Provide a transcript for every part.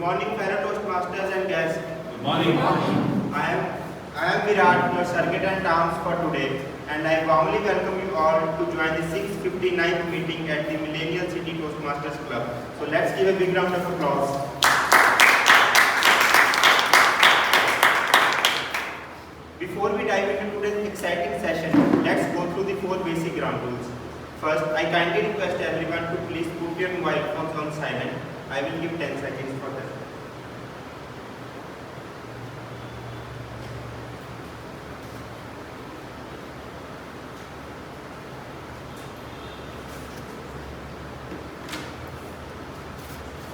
morning, fellow Toastmasters and guests. Good morning. I am Virat, your surrogate and terms for today, and I warmly welcome you all to join the 659th meeting at the Millennium City Toastmasters Club. So let's give a big round of applause. Before we dive into today's exciting session, let's go through the 4 basic ground rules. First, I kindly request everyone to please put your mobile phones on silent. I will give 10 seconds for that.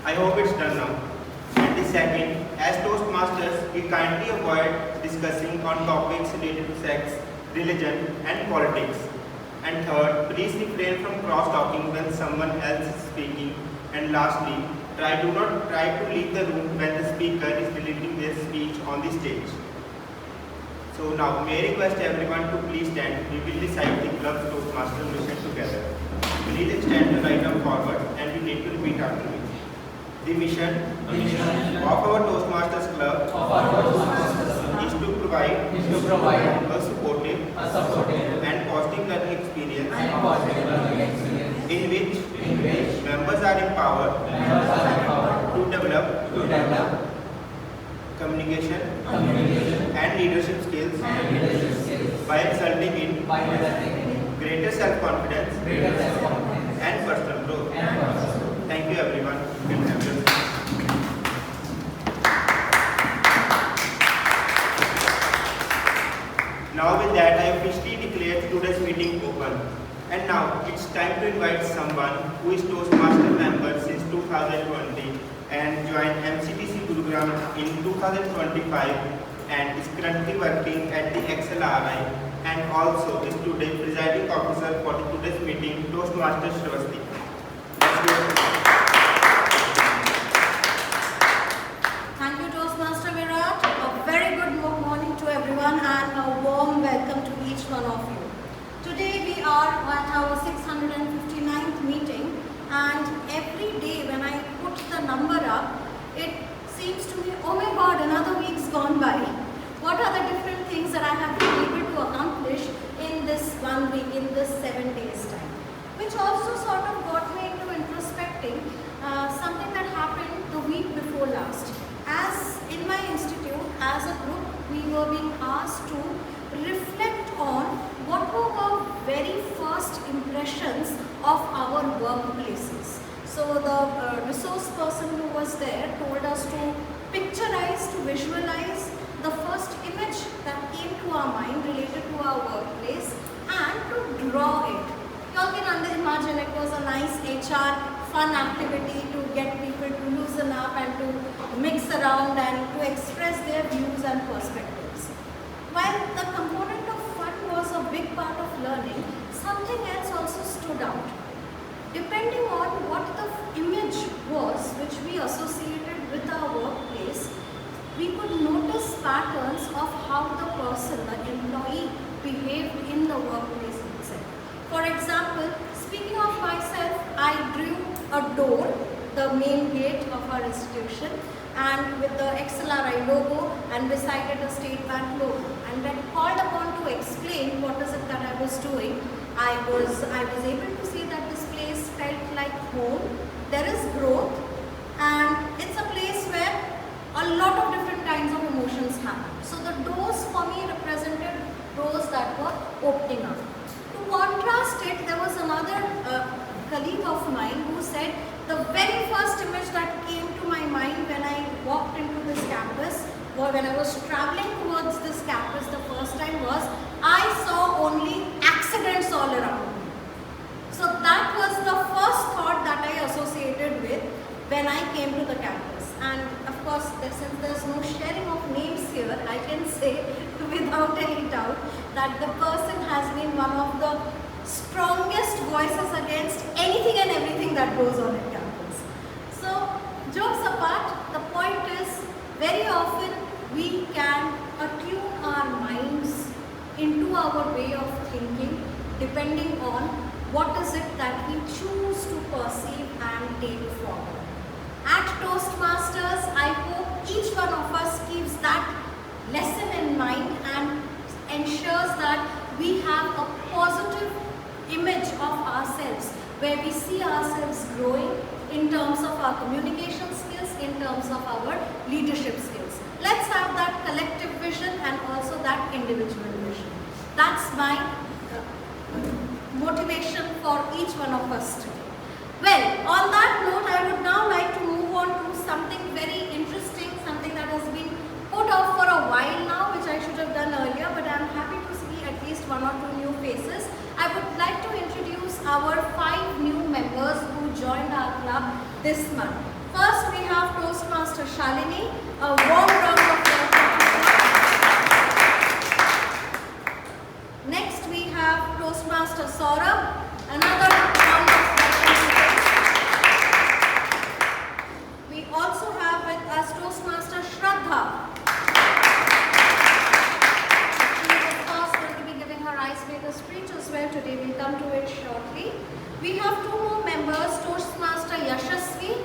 I hope it's done now. And the second, as Toastmasters, we kindly avoid discussing on topics related to sex, religion, and politics. And third, please refrain from cross-talking when someone else is speaking. And lastly, do not try to leave the room when the speaker is delivering their speech on the stage. So now, may I request everyone to please stand. We will recite the club's Toastmaster mission together. Please extend your right arm forward and you need to repeat after me. The mission of our Toastmasters Club is to provide a supportive and positive learning experience in which members are empowered to develop communication and leadership skills by resulting in greater self-confidence and personal growth. Thank you everyone. Now with that, I officially declare today's meeting open. And now it's time to invite someone who is Toastmaster member since 2020 and joined MCTC Gurugram in 2025 and is currently working at the XLRI and also is today presiding officer for today's meeting, Toastmaster Shravasti. Thank you, Toastmaster Virat. A very good morning to everyone and a warm welcome to each one of you. Today we are at our 659th meeting, and every day when I put the number up, it seems to me, oh my God, another week's gone by. What are the different things that I have been able to accomplish in this 1 week, in this 7 days time? Which also sort of got me into introspecting something that happened the week before last. As in my institute, as a group, we were being asked to reflect on what were our very first impressions of our workplaces. So the resource person who was there told us to picturize, to visualize the first image that came to our mind related to our workplace and to draw it. You all can imagine it was a nice HR fun activity to get people to loosen up and to mix around and to express their views and perspectives. While the component of fun was a big part of learning, something else also stood out. Depending on what the image was which we associated with our workplace, we could notice patterns of how the person, the employee, behaved in the workplace itself. For example, speaking of myself, I drew a door, the main gate of our institution, and with the XLRI logo, and beside it a State Bank logo. And when called upon to explain what is it that I was doing, I was able to see that this place felt like home. There is growth, and it's a place where a lot of different kinds of emotions happen. So the doors for me represented doors that were opening up. To contrast it, there was another colleague of mine who said the very first image that came to my mind when I walked into this campus, or when I was traveling towards this campus the first time, was I saw only accidents all around me. So that was the first thought that I associated with when I came to the campus. And of course, since there's no sharing of names here, I can say without any doubt that the person has been one of the strongest voices against anything and everything that goes on at campus. So, jokes apart, the point is, very often we can attune our minds into our way of thinking depending on what is it that we choose to perceive and take forward. At Toastmasters, I one of us keeps that lesson in mind and ensures that we have a positive image of ourselves, where we see ourselves growing in terms of our communication skills, in terms of our leadership skills. Let's have that collective vision and also that individual vision. That's my motivation for each one of us today. Well, on that note, I would now like to move on to something very interesting, something that has been put off for a while now, which I should have done earlier, but I'm happy to see at least one or two new faces. I would like to introduce our 5 new members who joined our club this month. First, we have Toastmaster Shalini. A warm round of applause. Next, we have Toastmaster Saurabh. Another round of welcome. We also have with us Toastmaster Shraddha. Icebreaker speech as well today. We'll come to it shortly. We have 2 more members, Toastmaster Yashasvi.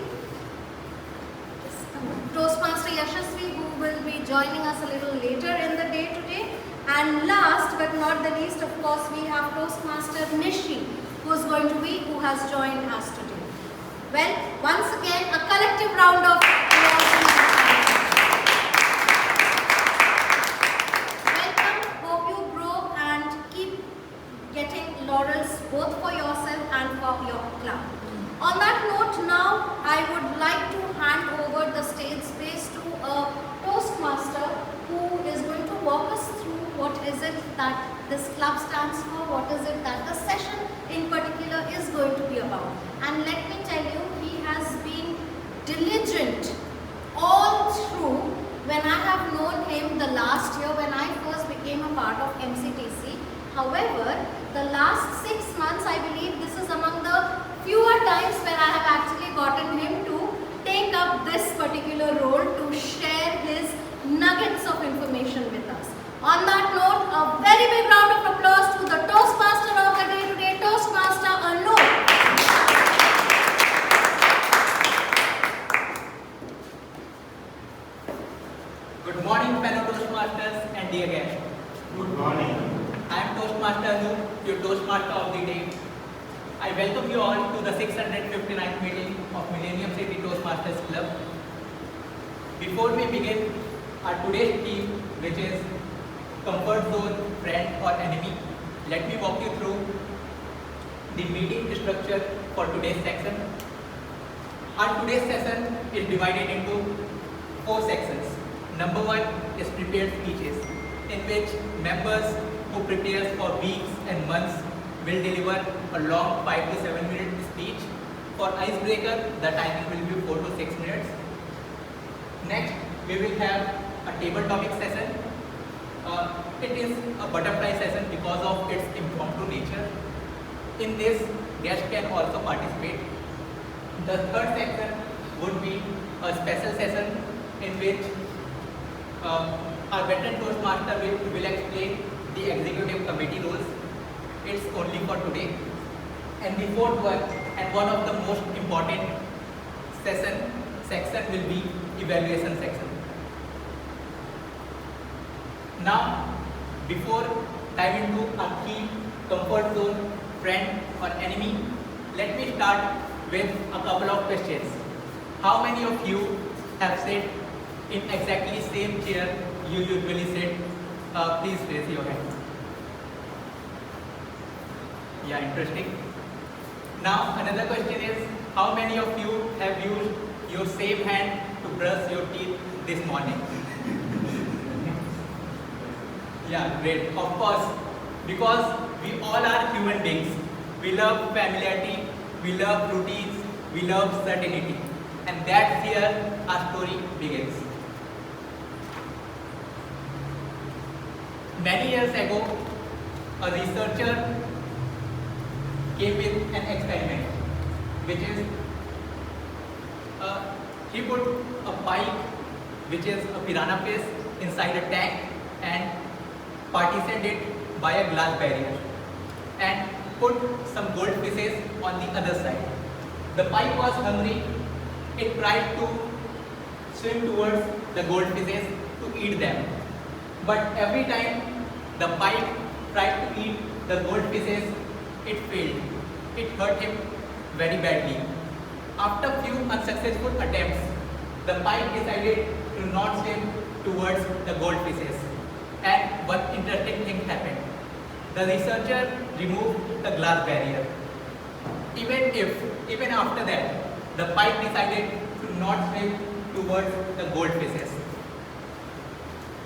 Toastmaster Yashasvi, who will be joining us a little later in the day today. And last but not the least, of course, we have Toastmaster Nishi, who has joined us today. Well, once again, a collective round of applause. Getting laurels both for yourself and for your club. On that note, now I would like to hand over the stage space to a Toastmaster who is going to walk us through what is it that this club stands for, what is it that the session in particular is going to be about. And let me tell you, he has been diligent all through. When I have known him the last year when I first became a part of MCTC, however, the last 6 months, I believe this is among the fewer times where I have actually gotten him to take up this particular role to share his nuggets of information with us. On that note, a very big round of applause to the Toastmaster of the day today, Toastmaster Anu. Good morning, fellow Toastmasters and dear guests. Good morning. I am Toastmaster Anu, your Toastmaster of the day. I welcome you all to the 659th meeting of Millennium City Toastmasters Club. Before we begin our today's theme, which is comfort zone, friend or enemy, let me walk you through the meeting structure for today's section. Our today's session is divided into 4 sections. Number 1 is prepared speeches, in which members who prepares for weeks and months will deliver a long 5 to 7 minute speech. For icebreaker, the timing will be 4 to 6 minutes. Next, we will have a table topic session. It is a butterfly session because of its impromptu nature. In this, guests can also participate. The third section would be a special session in which our veteran Toastmaster will explain the executive committee rules. It's only for today. And the fourth one, and one of the most important section will be evaluation section. Now, before diving into our key comfort zone, friend or enemy, let me start with a couple of questions. How many of you have sat in exactly same chair you usually sit? Please raise your hand. Yeah, interesting. Now another question is, how many of you have used your same hand to brush your teeth this morning? Yeah, great. Of course, because we all are human beings. We love familiarity, we love routines, we love certainty. And that's here our story begins. Many years ago, a researcher came with an experiment, which is he put a pipe, which is a piranha fish, inside a tank and partitioned it by a glass barrier and put some goldfishes on the other side. The pipe was hungry. It tried to swim towards the goldfishes to eat them. But every time the pike tried to eat the goldfishes, it failed. It hurt him very badly. After few unsuccessful attempts, the pike decided to not swim towards the goldfishes. And one interesting thing happened. The researcher removed the glass barrier. Even after that, the pike decided to not swim towards the goldfishes.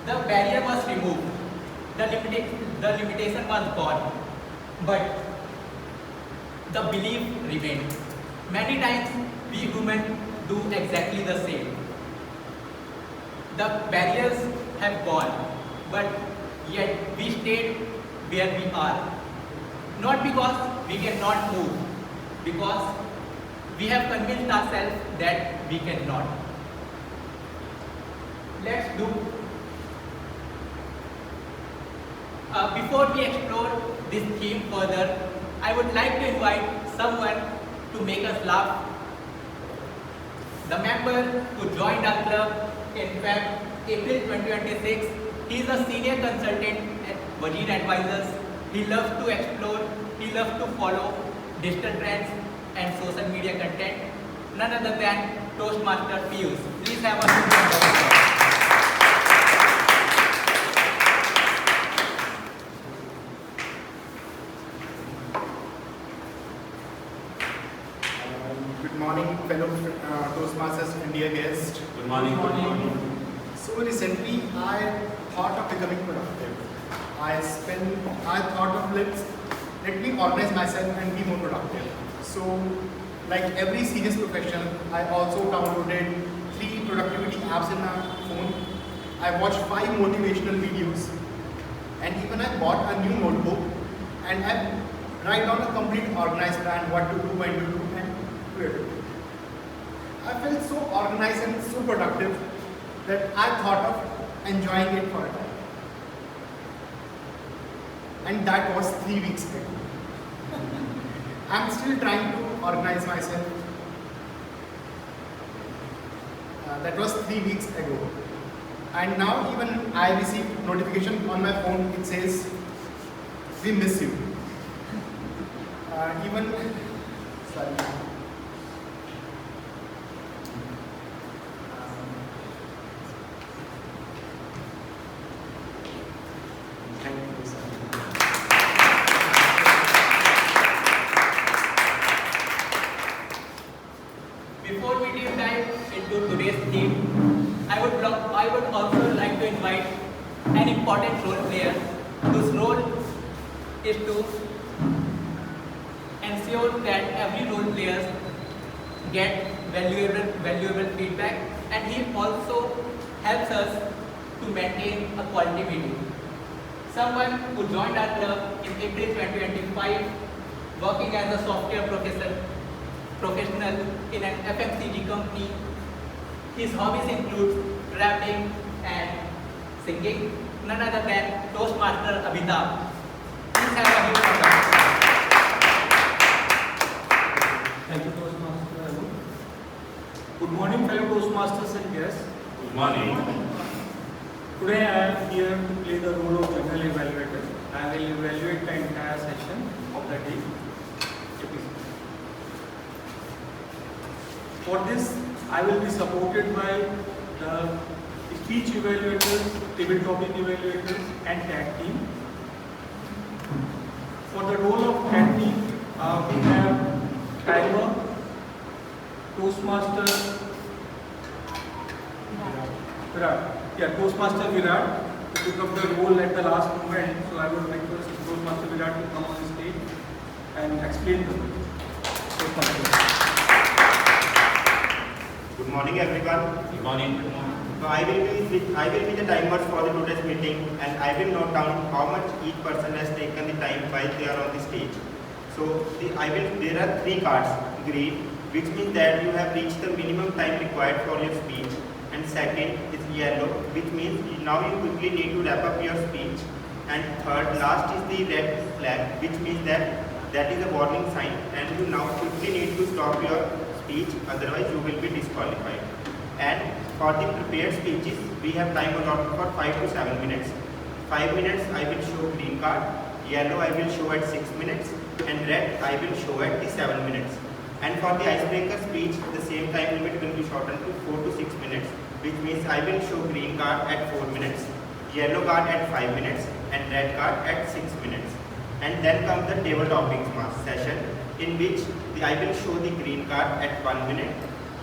The barrier was removed. The limitation was gone. But the belief remained. Many times we humans do exactly the same. The barriers have gone, but yet we stayed where we are. Not because we cannot move, because we have convinced ourselves that we cannot. Let's do. Before we explore this theme further, I would like to invite someone to make us laugh. The member who joined our club in April 2026, he is a senior consultant at Wajir Advisors. He loves to explore, he loves to follow digital trends and social media content. None other than Toastmaster Piyush. Please have a huge round of applause. Good morning, fellow Toastmasters and dear guests. Good morning. Good morning. So recently, I thought of becoming productive. I thought of let me organize myself and be more productive. So, like every serious professional, I also downloaded 3 productivity apps in my phone. I watched 5 motivational videos, and even I bought a new notebook, and I write down a complete organized plan, what to do, when to do, and where to do. I felt so organized and so productive that I thought of enjoying it for a time. And that was 3 weeks ago. I'm still trying to organize myself. That was 3 weeks ago. And now even I received notification on my phone, it says, "We miss you." Sorry. Thank you, sir. Before we deep dive into today's theme, I would also like to invite an important role player whose role is to ensure that every role player get valuable feedback, and he also helps us to maintain a quality meeting. Someone who joined our club in April 2025, working as a software professional in an FMCG company. His hobbies include traveling and singing. None other than Toastmaster Abhitav. Please have a huge round of applause. Thank you, Toastmaster. Good morning, fellow Toastmasters and guests. Good morning. Today I am here to play the role of general evaluator. I will evaluate the entire session of the day. For this, I will be supported by the speech evaluators, table topic evaluators, and tag team. For the role of tag team, we have timer, Toastmaster Virat. Yeah, Toastmaster Virat to pick up the role at the last moment. So I would request Toastmaster Virat to come on the stage and explain the role. Toastmaster. Good morning, everyone. Good morning. So I will be the timers for the today's meeting, and I will note down how much each person has taken the time while they are on the stage. So there are 3 cards: green, which means that you have reached the minimum time required for your speech, and second is yellow, which means now you quickly need to wrap up your speech, and third, last is the red flag, which means that is a warning sign, and you now quickly need to stop your speech, otherwise you will be disqualified. And for the prepared speeches, we have time allotted for 5 to 7 minutes. 5 minutes I will show green card, yellow I will show at 6 minutes, and red I will show at the 7 minutes. And for the icebreaker speech, the same time limit will be shortened to 4 to 6 minutes, which means I will show green card at 4 minutes, yellow card at 5 minutes, and red card at 6 minutes. And then comes the table topics session, in which I will show the green card at 1 minute,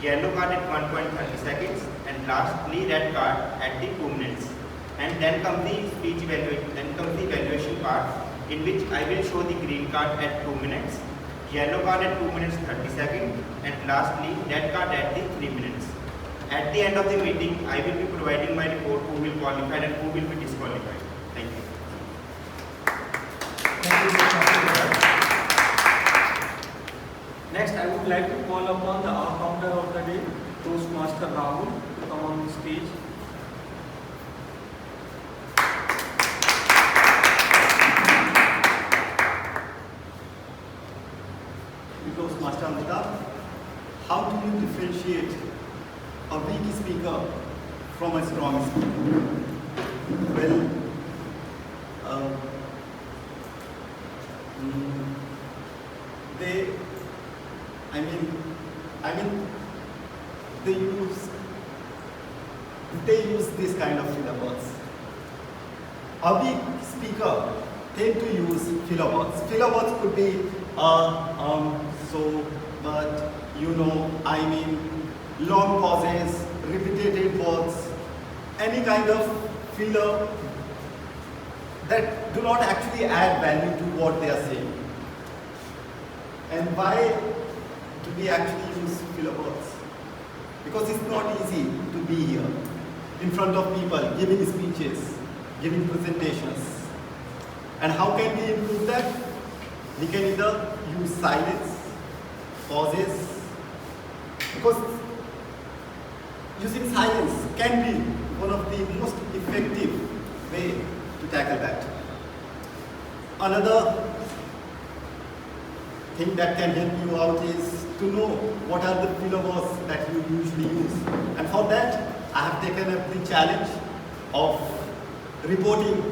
yellow card at 1.30 seconds, and lastly red card at the 2 minutes. And then comes the speech evaluation, then comes the evaluation part, in which I will show the green card at 2 minutes, yellow card at 2 minutes 30 seconds, and lastly red card at the 3 minutes. At the end of the meeting, I will be providing my report who will qualify and who will be disqualified. Thank you. Thank you, Toastmaster. Next, I would like to call upon the founder of the day, Toastmaster Rahul, to come on the stage. Toastmaster Amitabh, how do you differentiate a weak speaker from a strong speaker? Well, they use this kind of filler words. A weak speaker tend to use filler words. Filler words could be so, but, you know, I mean, long pauses, repetitive words, any kind of filler that do not actually add value to what they are saying. And why do we actually use filler words? Because it's not easy to be here in front of people, giving speeches, giving presentations. And how can we improve that? We can either use silence, pauses, because using silence can be one of the most effective way to tackle that. Another thing that can help you out is to know what are the filler words that you usually use. And for that, I have taken up the challenge of reporting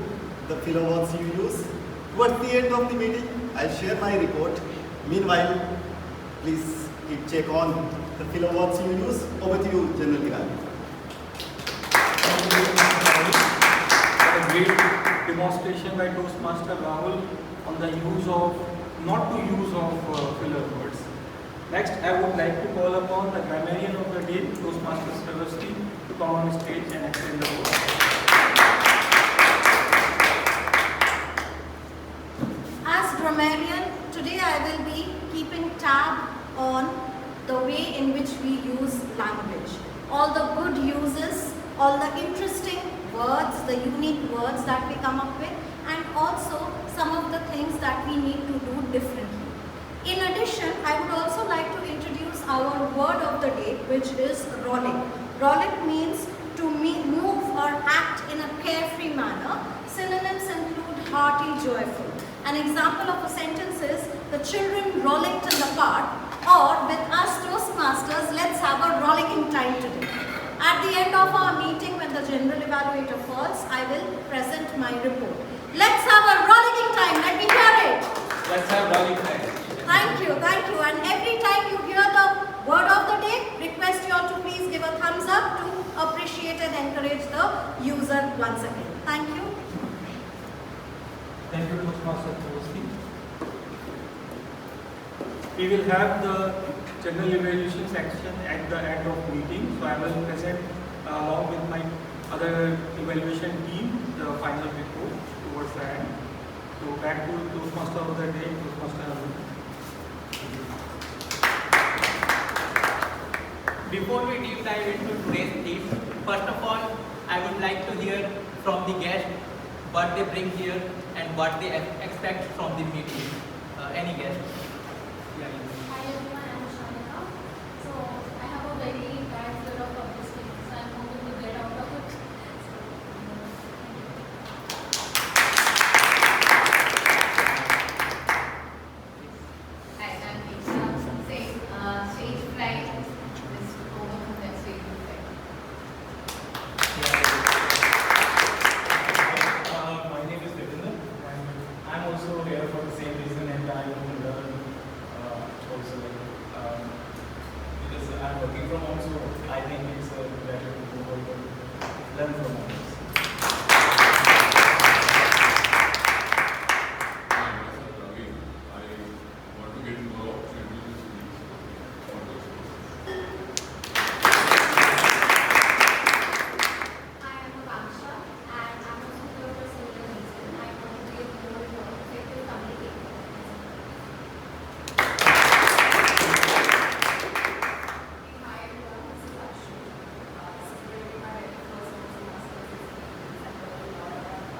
the filler words you use. Towards the end of the meeting, I'll share my report. Meanwhile, please keep check on the filler words you use. Over to you, General Giral. A great demonstration by Toastmaster Rahul on the use of, not to use of filler words. Next, I would like to call upon the grammarian of the day, Toastmasters University, to come on stage and explain the word. As grammarian, today I will be keeping tab on the way in which we use language. All the good uses, all the interesting words, the unique words that we come up with, and also some of the things that we need to do differently. In addition, I would also like to introduce our word of the day, which is rollick. Rollick means to move or act in a carefree manner. Synonyms include hearty, joyful. An example of a sentence is, the children rollicked in the park, or with us Toastmasters, let's have a rollicking time today. At the end of our meeting, when the general evaluator falls, I will present my report. Let's have a rollicking time. Let me hear it. Let's have rollicking time. Thank you, thank you. And every time you hear the word of the day, request you all to please give a thumbs up to appreciate and encourage the user once again. Thank you. Thank you, Toastmaster Tosti. We will have the general evaluation section at the end of meeting. So I will present along with my other evaluation team the final report towards the end. So back to Toastmaster of the day, Toastmaster Arun. Before we deep dive into today's theme, first of all, I would like to hear from the guests what they bring here and what they expect from the meeting. Any guest? Yeah, Hi everyone, I'm Shanika. So I have a very bad fear of public speaking, so I'm hoping to get out of it. Hi, I'm Diksha. Saying stage fright is to overcome that stage fright. working from home, so I think it's better to go out and learn from home. Hi, myself Ravi. I want to get more opportunities to speak on Toastmasters. I am Akanksha and I'm also here for a similar reason. I want to be a more effective communicator. Hi everyone, this is Akshu. This is really my very first Toastmasters experience. I learned a lot about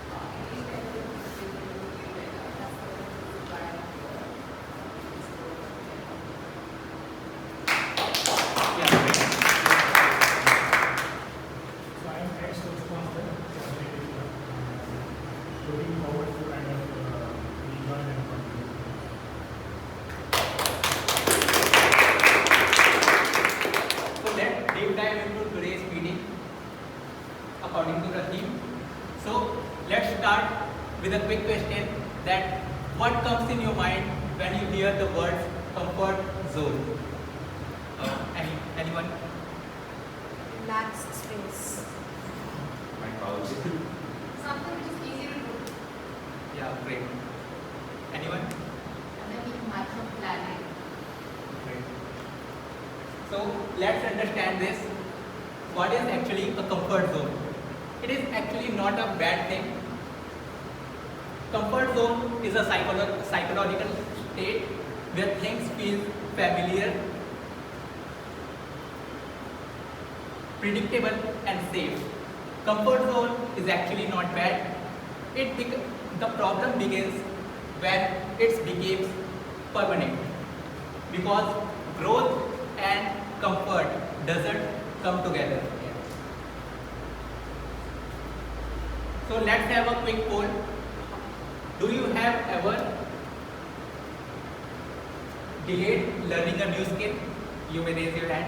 how to English better, speaking English better. That's the reason why I'm here. Yeah, great. So I am ex-Toastmaster, looking forward to kind of learn and contribute. So let's deep dive into today's meeting according to the theme. So let's start with a quick question that what comes in your mind when you hear the words comfort zone? Anyone? Relaxed space. My house. Something which is easy to do. Yeah, great. Anyone? And then you might have planning. Great. So let's understand this. What is actually a comfort zone? It is actually not a bad thing. Comfort zone is a psychological state where things feel familiar, predictable and safe. Comfort zone is actually not bad. The problem begins when it becomes permanent, because growth and comfort doesn't come together. So let's have a quick poll. Do you have ever delayed learning a new skill? You may raise your hand.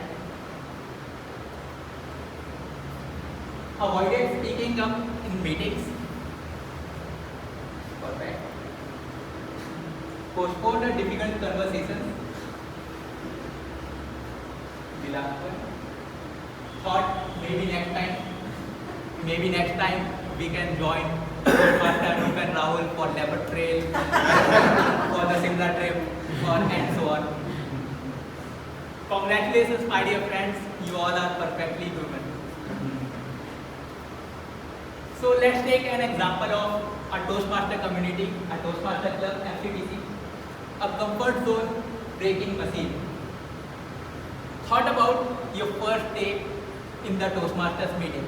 Avoided speaking up in meetings. Perfect. Postponed a difficult conversation. The last one. Thought maybe next time we can join Toastmaster Anup and Rahul for leopard trail, for the Simla trip, and so on. Congratulations, my dear friends. You all are perfectly human. So let's take an example of a Toastmaster community, a Toastmaster club, FCTC, a comfort zone breaking machine. Thought about your first day in the Toastmasters meeting.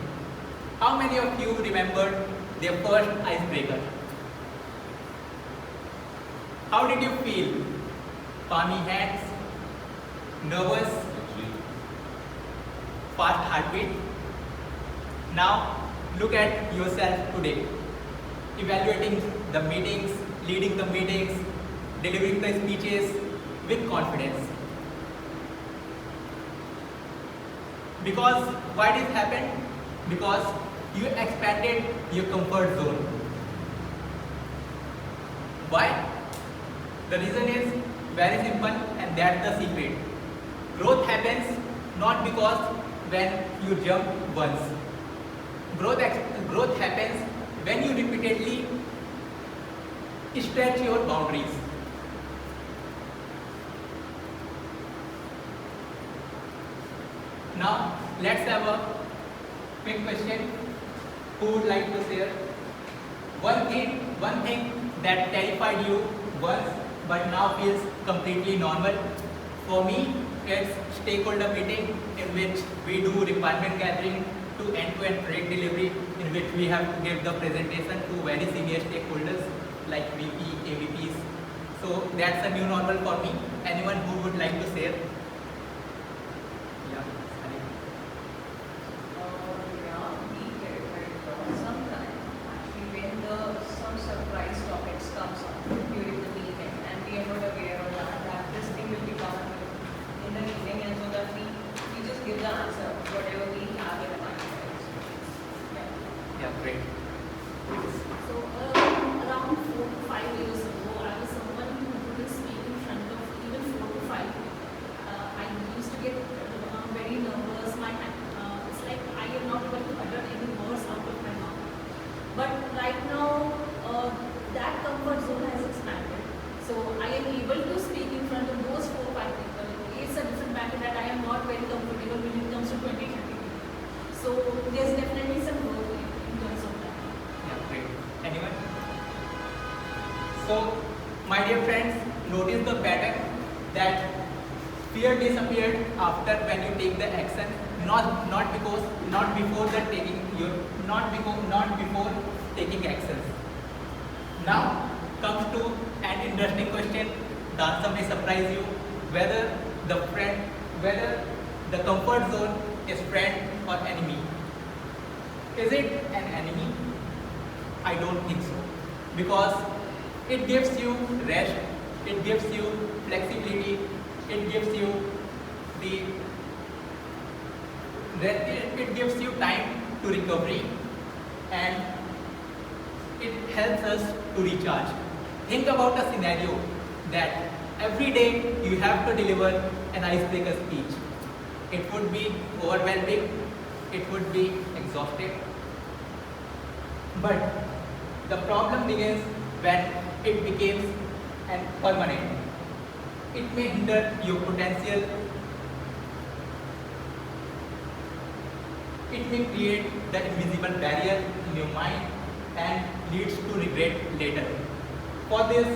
How many of you remembered their first icebreaker? How did you feel? Palmy hands, nervous, fast heartbeat. Now look at yourself today, evaluating the meetings, leading the meetings, delivering the speeches with confidence. Because why this happened? Because you expanded your comfort zone. Why? The reason is very simple, and that's the secret. Growth happens not because when you jump once. Growth happens when you repeatedly stretch your boundaries. Now let's have a quick question. Who would like to share one thing that terrified you once but now feels completely normal? For me, it's stakeholder meeting, in which we do requirement gathering to end-to-end project delivery, in which we have to give the presentation to very senior stakeholders like VP, AVPs. So that's a new normal for me. Anyone who would like to share? Yeah. We get it sometime actually when some surprise topics comes up during the meeting and we are not aware of that this thing will be covered in the meeting, and so that we just give the answer whatever we have in mind. Yeah, great. So around 4 to 5 years ago, I was someone who couldn't speak in front of even 4 to 5 people. disappear after when you take the action, not before taking actions. Now comes to an interesting question. The answer may surprise you, whether the comfort zone is friend or enemy. Is it an enemy? I don't think so, because it gives you rest, it gives you flexibility, it gives you time to recovery, and it helps us to recharge. Think about a scenario that every day you have to deliver an icebreaker speech. It would be overwhelming, it would be exhausting. But the problem begins when it becomes permanent. It may hinder your potential. It may create the invisible barrier in your mind and leads to regret later. For this,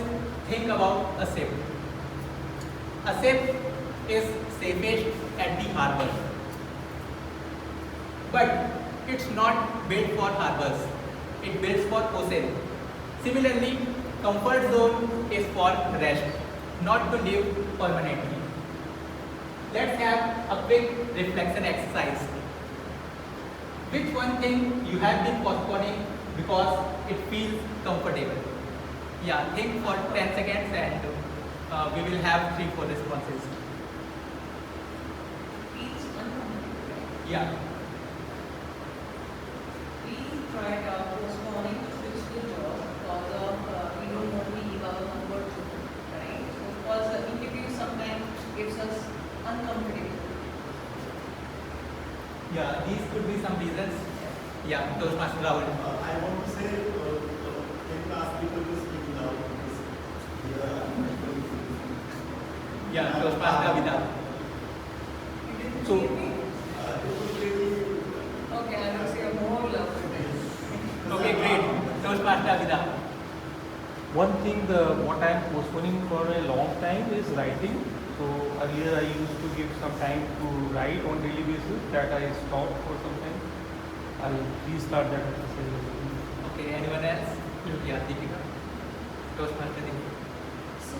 think about a ship. A ship is safest at the harbor, but it's not built for harbors. It builds for ocean. Similarly, comfort zone is for rest, not to live permanently. Let's have a quick reflection exercise. Which one thing you have been postponing because it feels comfortable? Yeah, think for 10 seconds and we will have 3-4 responses. Feels uncomfortable. Yeah. We tried postponing to switch the job because of we don't want to leave our comfort zone, right? So because the interview sometimes gives us uncomfortable. Yeah, these could be some reasons. Yeah, Toastmaster Rahul. I want to say, can you ask people to speak loud? Because Yeah, Toastmaster Abhitav. You didn't So- hear me? Okay, I will say more louder then. Okay, great. Toastmaster Abhitav. One thing what I am postponing for a long time is writing. So earlier I used to give some time to write on daily basis, that I stopped for some time. I'll restart that exercise. Okay, anyone else? Yeah, Deepika. Toastmaster Deepika. So,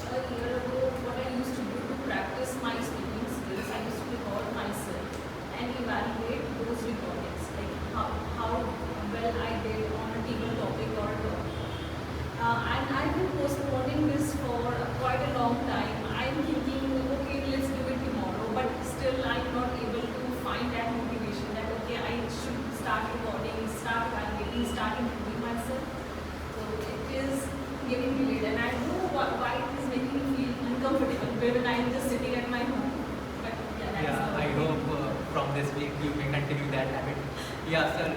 like a year ago, what I used to do to practice my speaking skills, I used to record myself and evaluate those recordings, like how well I did on a table topic or a topic. And I've been postponing this for quite a long time. I'm thinking, okay, let's do it tomorrow, but still I'm not able to find that motivation that, okay, I should start recording, start evaluating, start improving myself. So it is getting delayed, and I don't know why it is making me feel uncomfortable when I'm just sitting at my home. But yeah, that's Yeah, how I hope from this week you may continue that habit. Yeah, sir.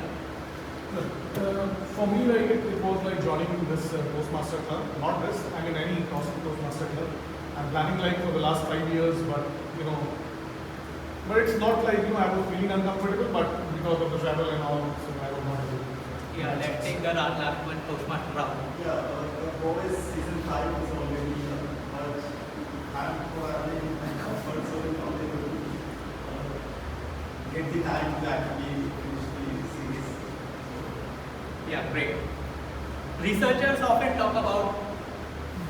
For me, like it was like joining this Toastmaster club, not this, I mean any Toastmaster club. I'm planning like for the last 5 years, but but it's not like I was feeling uncomfortable, but because of the travel and all, so I was not able to. Yeah, let's take the last one, Toastmaster Rahul. the boys season 5 is already but I'm probably in my comfort zone not able to get the time to actually finish the series. Yeah, great. Researchers often talk about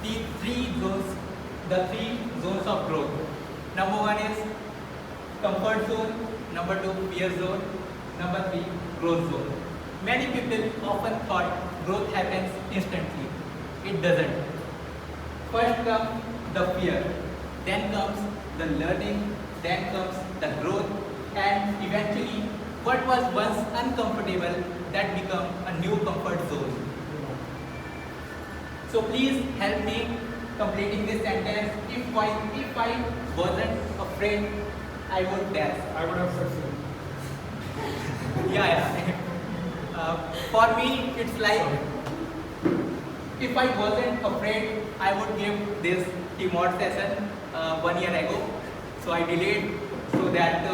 the three zones of growth. Number one is comfort zone, number two fear zone, number three growth zone. Many people often thought growth happens instantly. It doesn't. First comes the fear, then comes the learning, then comes the growth, and eventually what was once uncomfortable that become a new comfort zone. So please help me completing this sentence. If I wasn't afraid, I would dance. I would have succeeded. Yeah. For me, it's like if I wasn't afraid, I would give this TMOD session 1 year ago. So I delayed so that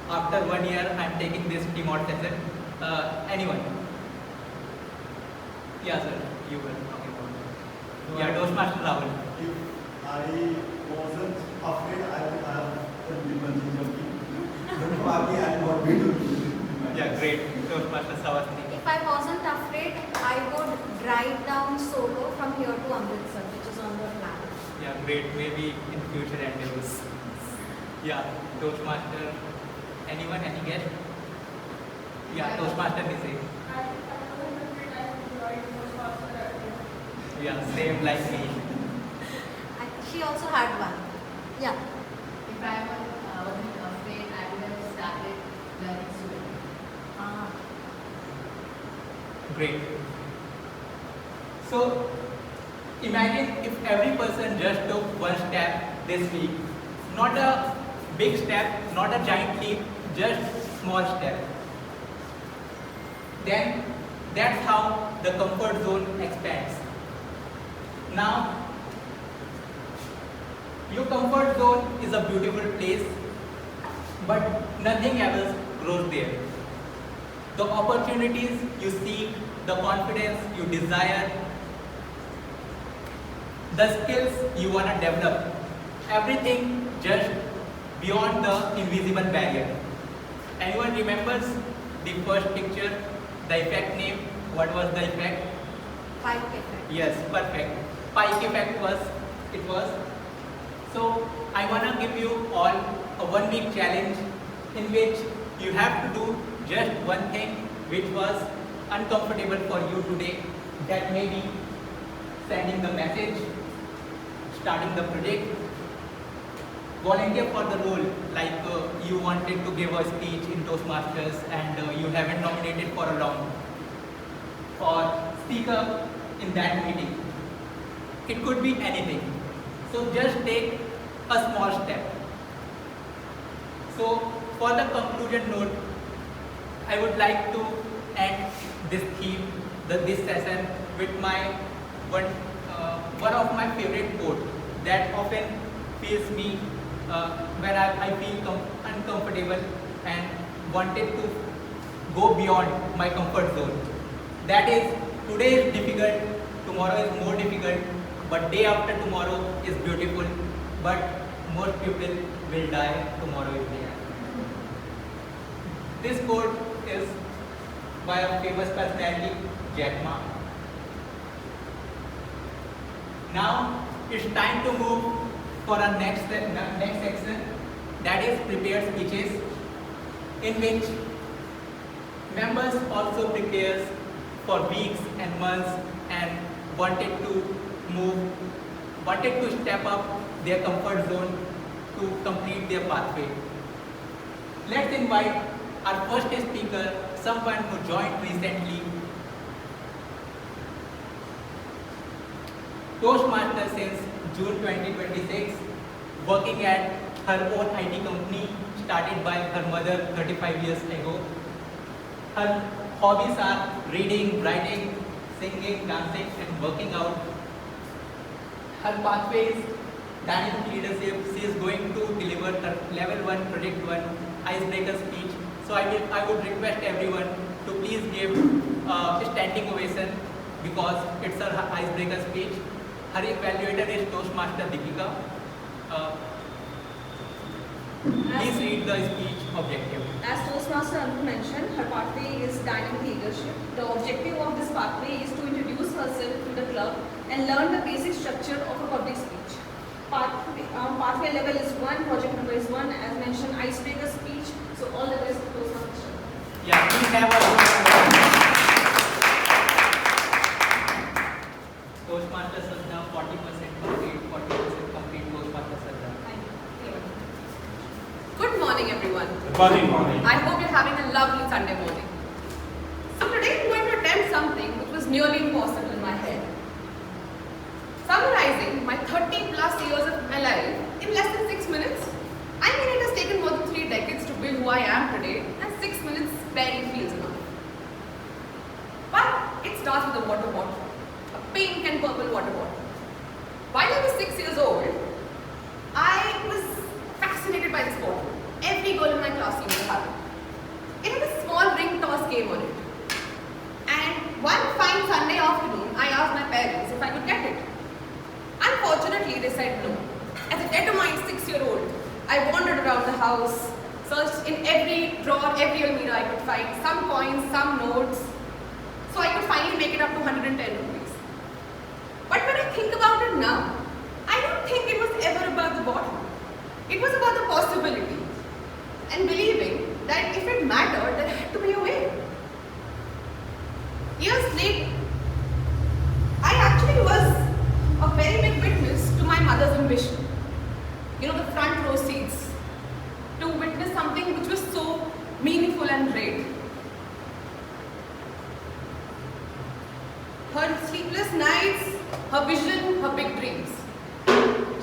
after 1 year, I'm taking this TMOD session. Anyone? Yeah, sir. You were talking about. Yeah, Toastmaster Rahul. If I wasn't afraid I would have done the bungee jumping. But probably I'm not going to do it. Yeah, great. Toastmasters Savastri. If I wasn't afraid, I would drive down solo from here to Amritsar, which is on the plan. Yeah, great. Maybe in future endeavors. Yeah, Toastmaster. Anyone? Any guess? Yeah, Toastmaster Nise. Yeah, same like me. She also had one. Yeah. If I wasn't afraid, I would have started learning swimming. Great. So, imagine if every person just took one step this week. Not a big step, not a giant leap, just small step. Then, that's how the comfort zone expands. Now, your comfort zone is a beautiful place, but nothing else grows there. The opportunities you seek, the confidence you desire, the skills you want to develop, everything just beyond the invisible barrier. Anyone remembers the first picture, the effect name? What was the effect? Pike effect. Yes, perfect. Pike effect was. So I want to give you all a 1 week challenge in which you have to do just one thing which was uncomfortable for you today. That may be sending the message, starting the project, volunteer for the role, like you wanted to give a speech in Toastmasters and you haven't nominated for a long, or speak up in that meeting. It could be anything. So just take a small step. So for the conclusion note, I would like to end this theme, this session with my one of my favorite quote that often feels me when I feel uncomfortable and wanted to go beyond my comfort zone. That is, today is difficult, tomorrow is more difficult, but day after tomorrow is beautiful, but most people will die tomorrow if they are. This quote is by a famous personality, Jack Ma. Now it's time to move for our next section, that is prepared speeches, in which members also prepares for weeks and months and wanted to step up their comfort zone to complete their pathway. Let's invite our first speaker, someone who joined recently, Toastmasters since June 2026, working at her own IT company started by her mother 35 years ago. Her hobbies are reading, writing, singing, dancing and working out. Her pathway is dynamic leadership. She is going to deliver her level 1 project 1 icebreaker speech. So I would request everyone to please give a standing ovation because it's her icebreaker speech. Her evaluator is Toastmaster Deepika. Please read the speech objective. As Toastmaster Anu mentioned, her pathway is dynamic leadership. The objective of this pathway is to introduce herself to the club and learn the basic structure of a public speech. Pathway level is 1, project number is 1, as mentioned, icebreaker speech. So all the best to Toastmaster. Yeah, please have a Toastmasters is now 40% complete, 40% complete Toastmasters is done. Thank you. Good morning, everyone. Good morning. I hope you're having a lovely Sunday morning. So today I'm going to attempt something which was nearly impossible in my head. Summarizing my 30 plus years of my life in less than 6 minutes. I mean, it has taken more than 3 decades to build who I am today, and 6 minutes barely feels enough. But it starts with a water bottle, a pink and purple water bottle. While I was 6 years old, I was fascinated by this bottle. Every girl in my class seemed to have it. It had a small ring toss game on it. And one fine Sunday afternoon, I asked my parents if I could get it. Unfortunately, they said no, as it determined 6-year-old, I wandered around the house, searched in every drawer, every almirah I could find, some coins, some notes, so I could finally make it up to 110 rupees. But when I think about it now, I don't think it was ever about the bottle. It was about the possibility and believing that if it mattered, there had to be a way. Years later, I actually was a very big witness to my mother's ambition. You know, the front row seats, to witness something which was so meaningful and great. Her sleepless nights, her vision, her big dreams.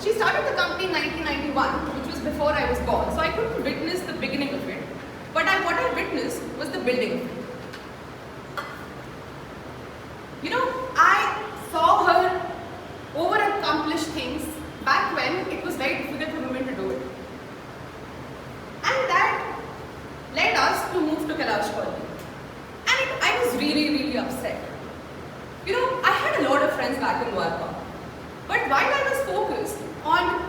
She started the company in 1991, which was before I was born, so I couldn't witness the beginning of it. But what I witnessed was the building of it. You know, I saw her over-accomplish things back when it was very difficult for women to do it. And that led us to move to Kailash Colony. And I was really, really upset. You know, I had a lot of friends back in Dwarka. But while I was focused on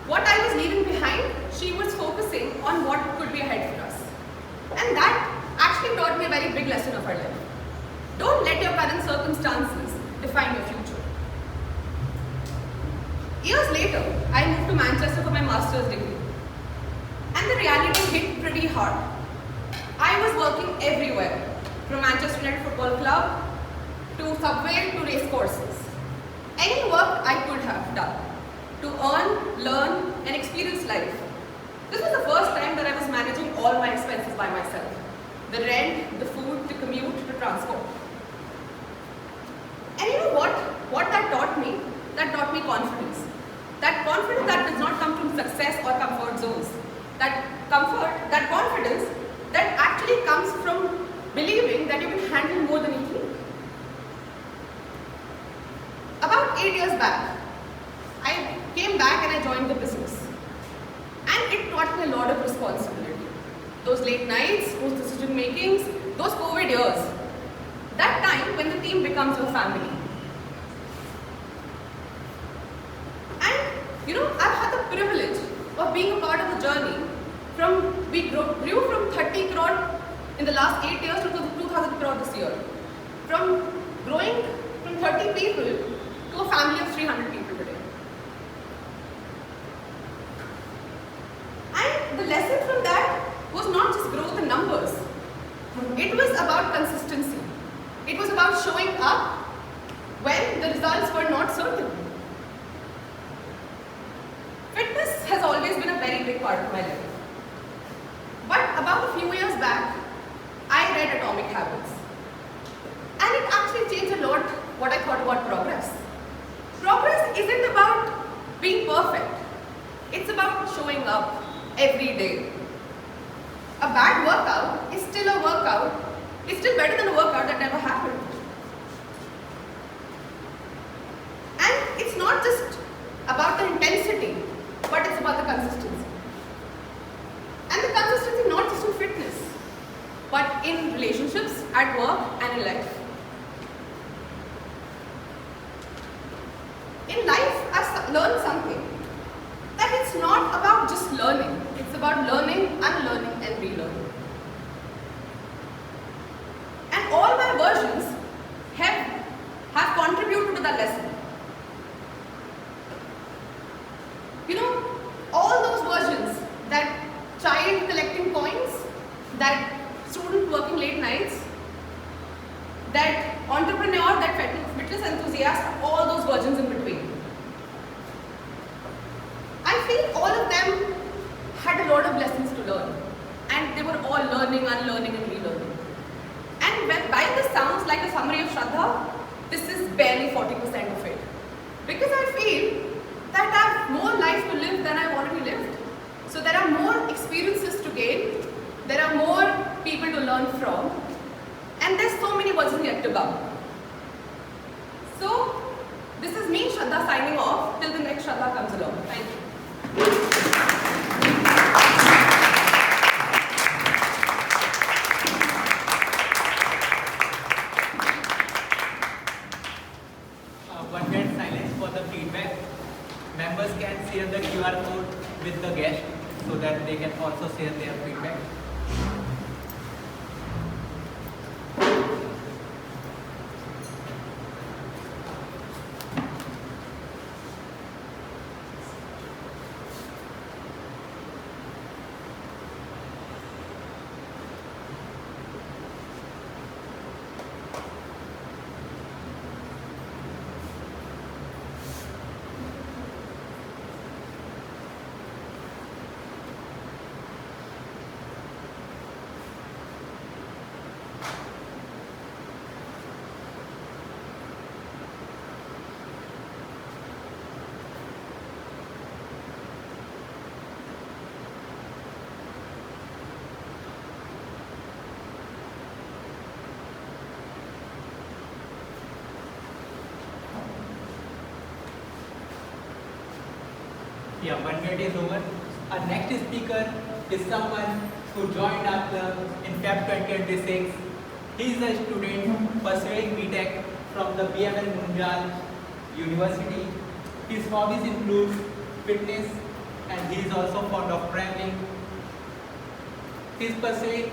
what I was leaving behind, she was focusing on what could be ahead for us. And that actually taught me a very big lesson of her life. Don't let your current circumstances define your future. Years later, I moved to Manchester for my master's degree. And the reality hit pretty hard. I was working everywhere, from Manchester United Football Club to Subway to race courses. Any work I could have done to earn, learn and experience life. This was the first time that I was managing all my expenses by myself. The rent, the food, the commute, the transport. And you know what that taught me? That taught me confidence. That confidence that does not come from success or comfort zones. That confidence that actually comes from believing that you can handle more than you think. About 8 years back, I came back and I joined the business. And it taught me a lot of responsibility. Those late nights, those decision makings, those COVID years. That time when the team becomes your family. And you know, I've had the privilege of being a part of the journey we grew from 30 crore in the last 8 years to 2,000 crore this year. From growing from 30 people to a family of 300 people today. And the lesson from that was not just growth in numbers. It was about consistency. It was about showing up when the results were not certain. Fitness has always been a very big part of my life. But about a few years back, I read Atomic Habits. And it actually changed a lot what I thought about progress. Progress isn't about being perfect. It's about showing up every day. A bad workout is still a workout. It's still better than a workout that never happened. And it's not just about the intensity, but it's about the consistency. And the consistency not just in fitness, but in relationships, at work, and in life. In life, I've learned something. That it's not about just learning. It's about learning, unlearning, and relearning. And all my versions have contributed to that lesson. You know, all those versions, that child collecting coins, that student working late nights, that entrepreneur, that fitness enthusiast, all those versions in between. I feel all of them had a lot of lessons to learn, and they were all learning, unlearning, and relearning. And while this sounds like a summary of Shraddha, this is barely 40% of it. Because I feel that I have more life to live than I've already lived. So there are more experiences to gain, there are more people to learn from, and there's so many versions yet to come. So, this is me, Shraddha, signing off till the next Shraddha comes along. Thank you. One minute silence for the feedback. Members can share the QR the guests so that they can also share their feedback. Yeah, 1 minute is over. Our next speaker is someone who joined our club in Feb 2026. He is a student pursuing BTech from the BML Munjal University. His hobbies include fitness and he is also fond of traveling. He is pursuing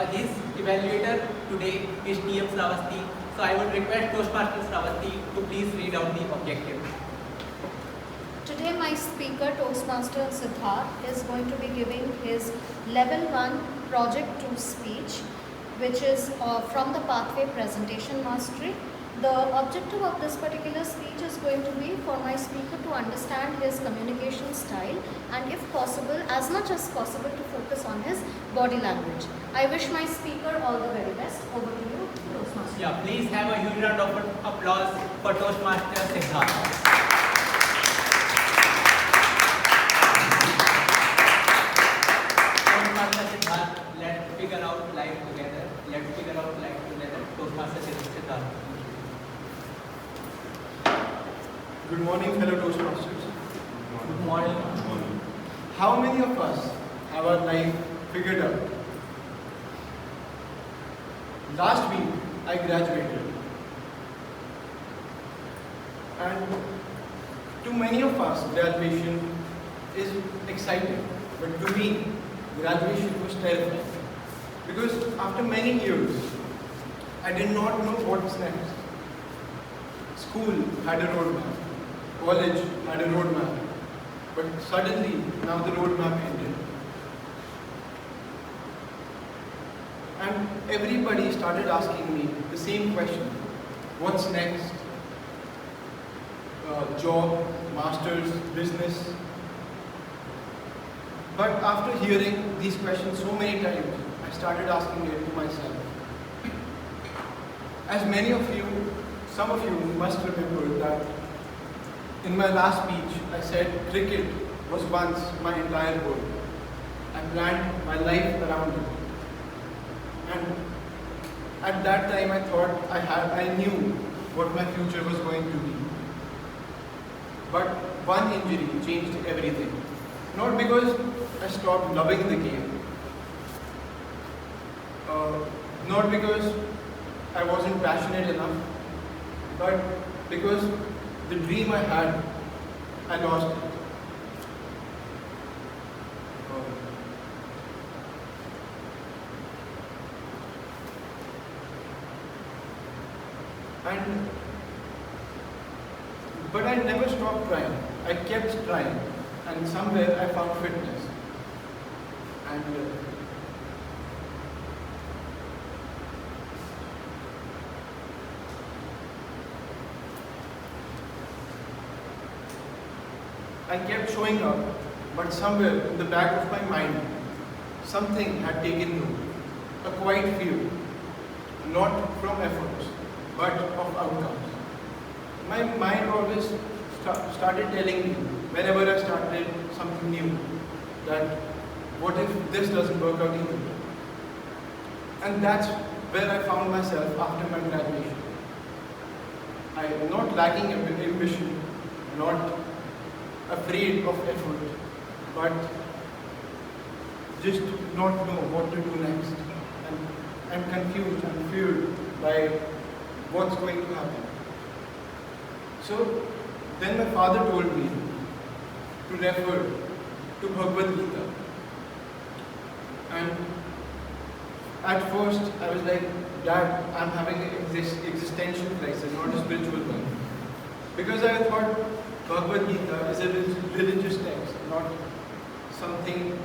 his evaluator today is TM Sravasti. So I would request Toastmasters Sravasti to please read out the objective. Today my speaker, Toastmaster Siddharth, is going to be giving his level 1 project 2 speech, which is from the pathway presentation mastery. The objective of this particular speech is going to be for my speaker to understand his communication style and if possible, as much as possible, to focus on his body language. I wish my speaker all the very best. Over to you, Toastmaster. Yeah, please have a huge round of applause for Toastmaster Siddharth. Let's figure out life together. Toastmaster Siddharth. Good morning, fellow Toastmasters. Good morning. How many of us have our life figured out? Last week, I graduated. And to many of us, graduation is exciting. But to me, graduation was terrifying. Because after many years, I did not know what's next. School had a roadmap. College had a roadmap. But suddenly, now the roadmap ended. And everybody started asking me the same question. What's next? Job, masters, business. But after hearing these questions so many times, I started asking it to myself. As many of you, some of you must remember that in my last speech, I said cricket was once my entire world. I planned my life around it. And at that time, I thought I knew what my future was going to be. But one injury changed everything. Not because I stopped loving the game, not because I wasn't passionate enough, but because the dream I had, I lost it. But I never stopped trying. I kept trying, and somewhere I found fitness. And I kept showing up, but somewhere in the back of my mind, something had taken root. A quiet fear, not from efforts, but of outcomes. My mind always started telling me, whenever I started something new, that what if this doesn't work out either? And that's where I found myself after my graduation. I am not lacking ambition, not afraid of effort, but just not know what to do next. And I'm confused and feared by what's going to happen. So then my father told me to refer to Bhagavad Gita. And at first I was like, Dad, I'm having an existential crisis, not a spiritual one. Because I thought Bhagavad Gita is a religious text, not something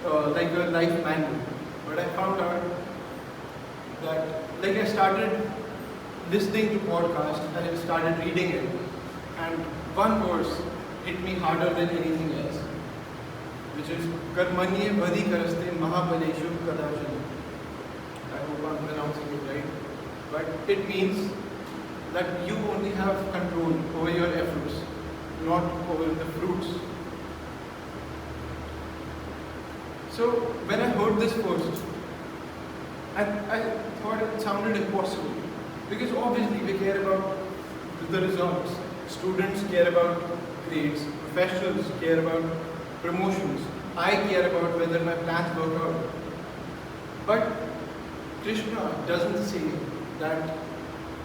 like a life manual. But I found out that, like, I started listening to podcasts and I started reading it, and one verse hit me harder than anything else, which is Karmanye Vadi Karaste Mahabaleshu Kadachana. I hope I'm pronouncing it right. But it means that you only have control over your efforts, not over the fruits. So when I heard this first, I thought it sounded impossible. Because obviously we care about the results. Students care about grades, professionals care about promotions. I care about whether my plans work out. But Krishna doesn't say that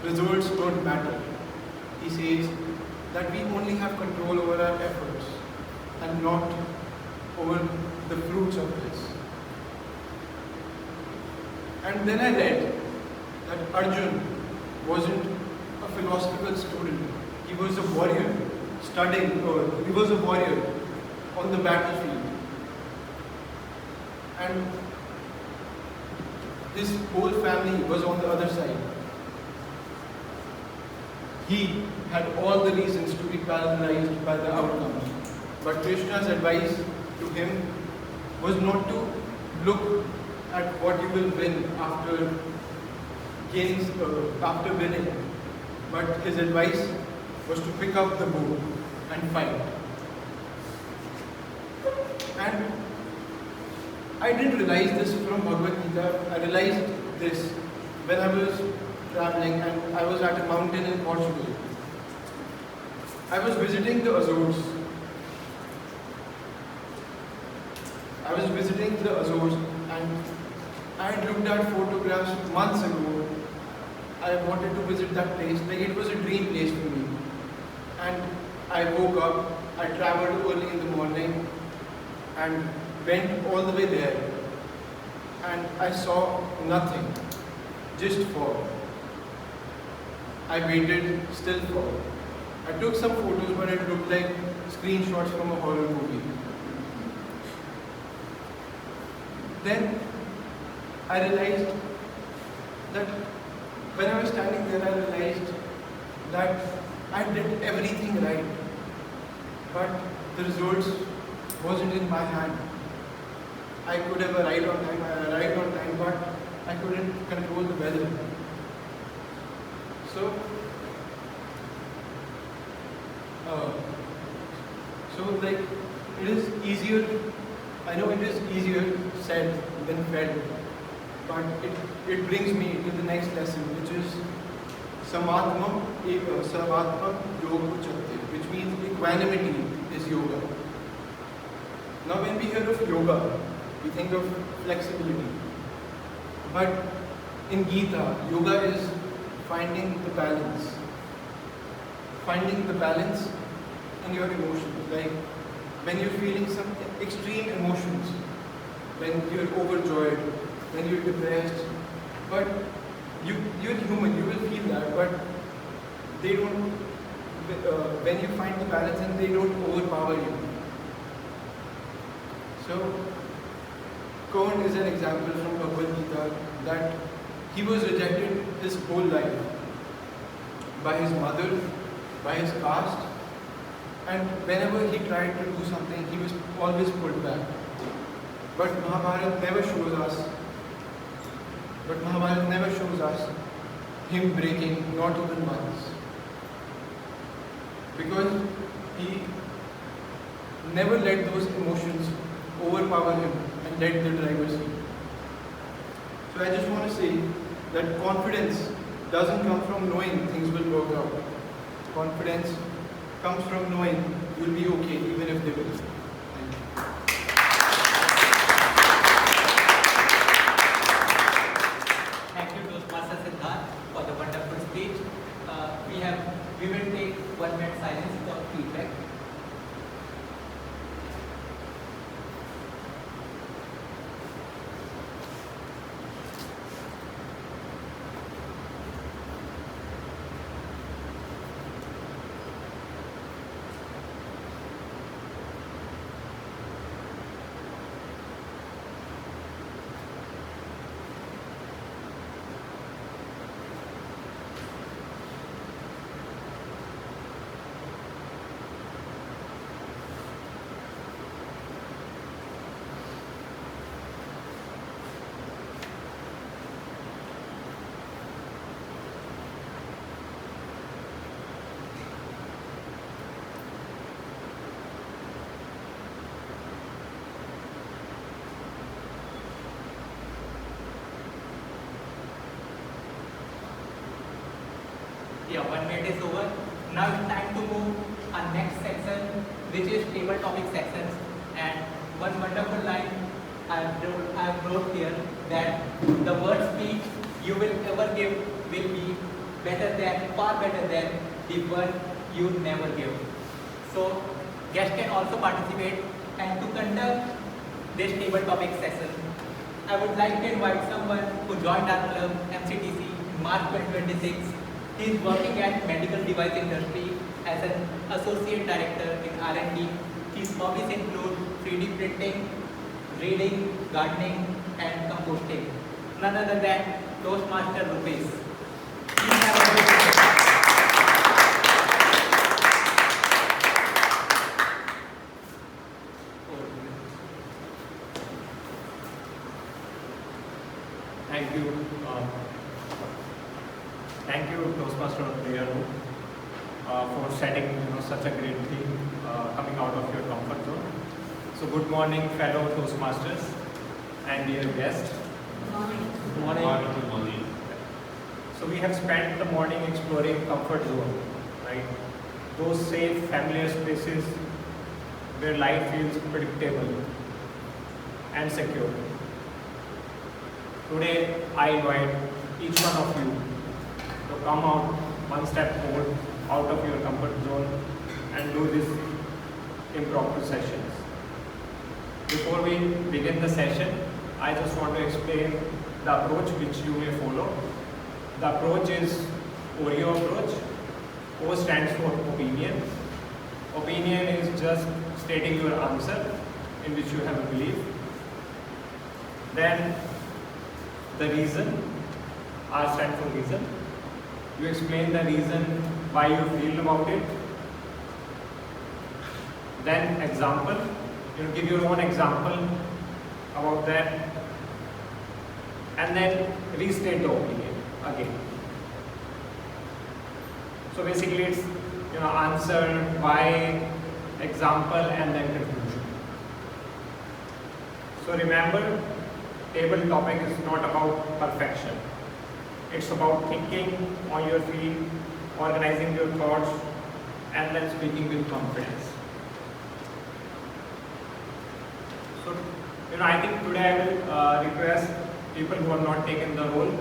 results don't matter. He says that we only have control over our efforts and not over the fruits of this. And then I read that Arjun wasn't a philosophical student. He was a warrior studying, or he was a warrior on the battlefield. And his whole family was on the other side. He had all the reasons to be paralyzed by the outcomes. But Krishna's advice to him was not to look at what you will win after winning. But his advice was to pick up the bow and fight. And I didn't realize this from Bhagavad Gita. I realized this when I was traveling and I was at a mountain in Portugal. I was visiting the Azores. And I had looked at photographs months ago. I wanted to visit that place. Like, it was a dream place for me. And I woke up, I traveled early in the morning and went all the way there. And I saw nothing, just fog. I waited, still fog. I took some photos, but it looked like screenshots from a horror movie. Then I realized that when I was standing there, I realized that I did everything right, but the results wasn't in my hand. I could have arrived on time, but I couldn't control the weather. So like, it is easier, I know it is easier said than felt, but it brings me to the next lesson, which is Samatmam Yoga Uchyate, which means equanimity is yoga. Now when we hear of yoga, we think of flexibility. But in Gita, yoga is finding the balance. Finding the balance in your emotions. Like when you're feeling some extreme emotions, when you're overjoyed, when you're depressed, but you're human, you will feel that, but they don't, when you find the balance and they don't overpower you. So, Kaun is an example from Bhagavad Gita that he was rejected his whole life by his mother, by his caste, and whenever he tried to do something, he was always pulled back. But Mahabharata never shows us him breaking, not even once. Because he never let those emotions overpower him and let the driver seat. So I just want to say that confidence doesn't come from knowing things will work out. Confidence comes from knowing you'll be okay even if they will. Thank you, Toastmaster Siddharth, for the wonderful speech. We will take 1 minute silence for feedback. 1 minute is over. Now it's time to move our next section, which is table topic sections. And one wonderful line I have wrote here, that the word speech you will ever give will be far better than the one you never give. So guests can also participate, and to conduct this table topic session, I would like to invite someone who joined our club MCTC in March 2026. He is working at medical device industry as an associate director in R&D. His hobbies include 3D printing, reading, gardening, and composting. None other than Toastmaster Rupees. Please have a good day. Thank you, Toastmaster Player, for setting such a great theme coming out of your comfort zone. So good morning, fellow Toastmasters and dear guests. Good morning. Good morning. So we have spent the morning exploring comfort zone, right? Those safe, familiar spaces where life feels predictable and secure. Today, I invite each one of you to come out one step more out of your comfort zone and do these impromptu sessions. Before we begin the session, I just want to explain the approach which you may follow. The approach is OREO approach. O stands for opinion. Opinion is just stating your answer in which you have a belief. Then the reason, R stands for reason. You explain the reason why you feel about it. Then example, you give your own example about that, and then restate the opinion again. So basically it's answer, why, example, and then conclusion. So remember, table topic is not about perfection. It's about thinking on your feet, organizing your thoughts, and then speaking with confidence. So, I think today I will request people who have not taken the role.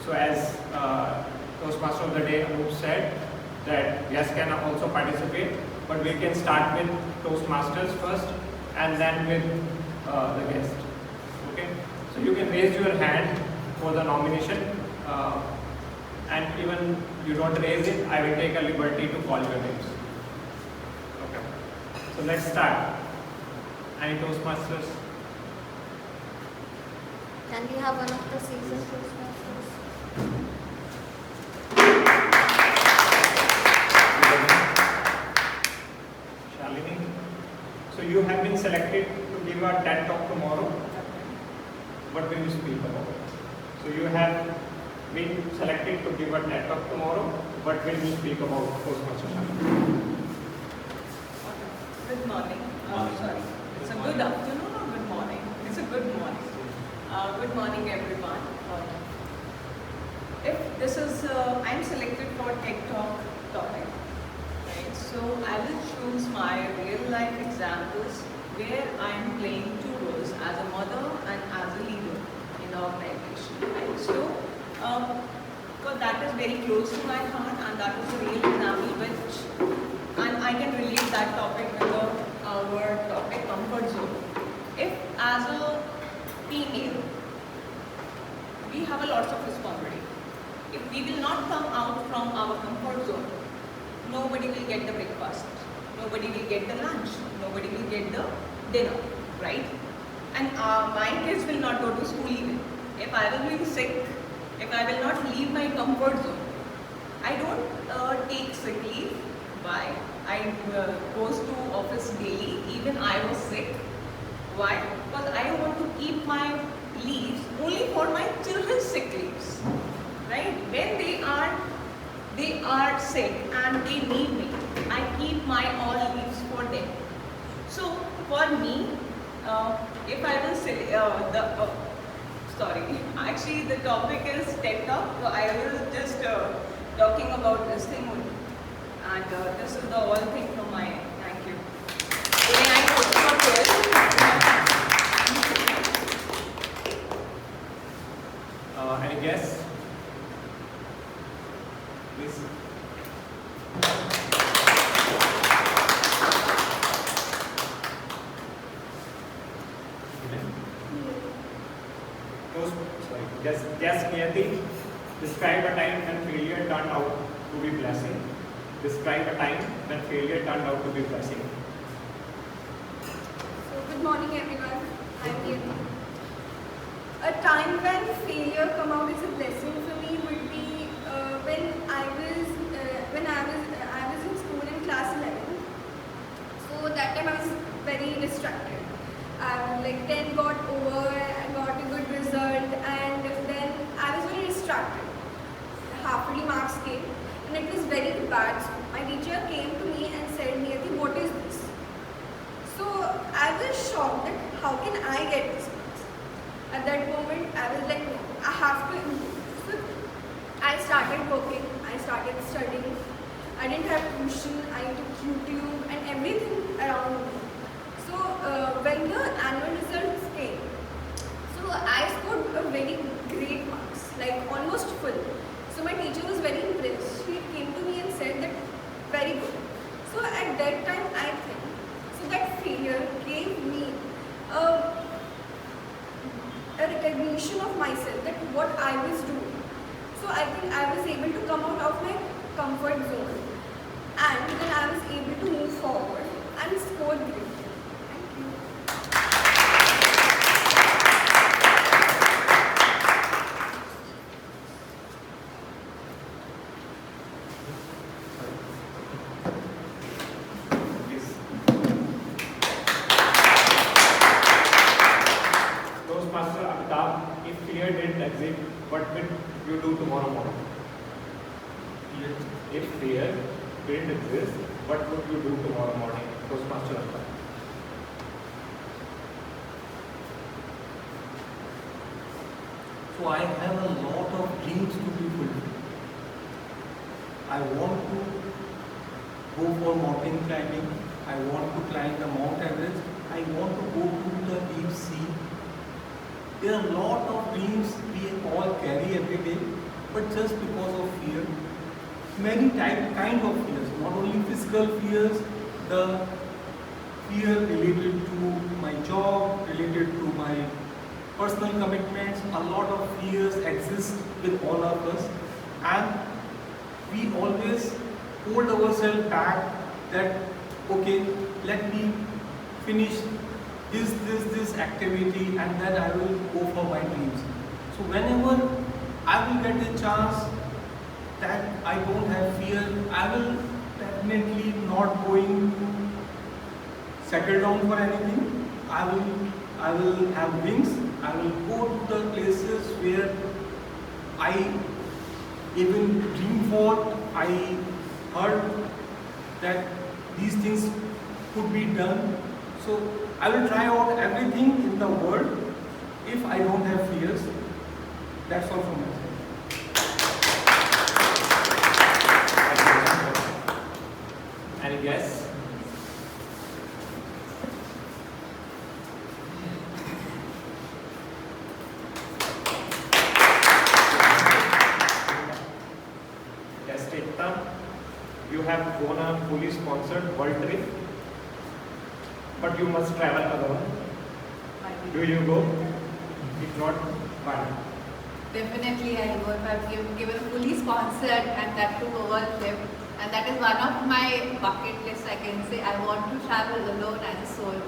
So as Toastmaster of the Day Anup said, that guests can also participate, but we can start with Toastmasters first and then with the guest. Okay? So you can raise your hand for the nomination, and even you don't raise it, I will take a liberty to call your names. Okay. So let's start. Any Toastmasters? Can we have one of the seasoned Toastmasters? Shalini? So you have been selected to give a TED talk tomorrow. What will you speak about? So you have been selected to give a TED talk tomorrow. What will you speak about, Toastmaster Shalini? Good morning. Sorry. It's a good afternoon or good morning? It's a good morning. Good morning, everyone. If this is, I'm selected for TED Talk topic, right? So I will choose my real life examples where I'm playing two roles, as a mother and as a leader in the organization, right? So, because that is very close to my heart, and that is a real example which, and I can relate that topic with our topic, comfort zone. If as a female, we have a lot of responsibility. If we will not come out from our comfort zone, nobody will get the breakfast, nobody will get the lunch, nobody will get the dinner, right? And my kids will not go to school even. If I will be sick, if I will not leave my comfort zone, I don't take sick leave. Why? I goes to office daily, even I was sick. Why? Because I want to keep my leaves only for my children's sick leaves, right? When they are sick and they need me, I keep my all leaves for them. So for me, if I will say actually the topic is TED Talk, so I will just talking about this thing only. And this is the all thing from my end. Thank you. Today I am also not Any guess? Please. Guess Niyati. Describe a time when failure turned out to be blessing. Describe a time when failure turned out to be blessing. So, good morning everyone. I'm Niyati. A time when failure come out as a blessing for me would be when I was in school in class 11. So that time I was very distracted. Like 10 got over, I got a good result, and then I was very distracted. Half-yearly marks came, and it was very bad. So my teacher came to me and said, "Niyati, what is this?" So I was shocked that how can I get this marks? At that moment, I was like, no, I have to improve. So I started working, I started studying. I didn't have tuition, I took YouTube and everything around me. So when the annual results came, so I scored a very great marks, like almost full. So my teacher was very impressed. She came to me and said that very good. So at that time I think, so that failure gave me a recognition of myself, that what I was doing. So I think I was able to come out of my comfort zone, and then I was able to move forward and score great. Thank you. Please. Toastmaster Amitabh, if fear didn't exist, what will you do tomorrow morning? If fear didn't exist, what would you do tomorrow morning? Toastmaster Amitabh. So I have a lot of dreams to be fulfilled. I want to go for mountain climbing. I want to climb the Mount Everest. I want to go to the deep sea. There are a lot of dreams we all carry every day, but just because of fear, many kind of fears, not only physical fears, the fear related to my job, related to my personal commitments, a lot of fears exist with all of us, and we always hold ourselves back that, okay, let me finish this activity and then I will go for my dreams. So whenever I will get a chance that I don't have fear, I will definitely not going to settle down for anything. I will have wings. I will go to the places where I even dream for. I heard that these things could be done. So I will try out everything in the world if I don't have fears. That's all from my side. Any guess? Yes, Ekta, you have won a fully sponsored world trip, but you must travel alone. Do you go? If not, why? Definitely I go if I've given fully sponsored and that too a world trip. And that is one of my bucket lists, I can say. I want to travel alone as a solo,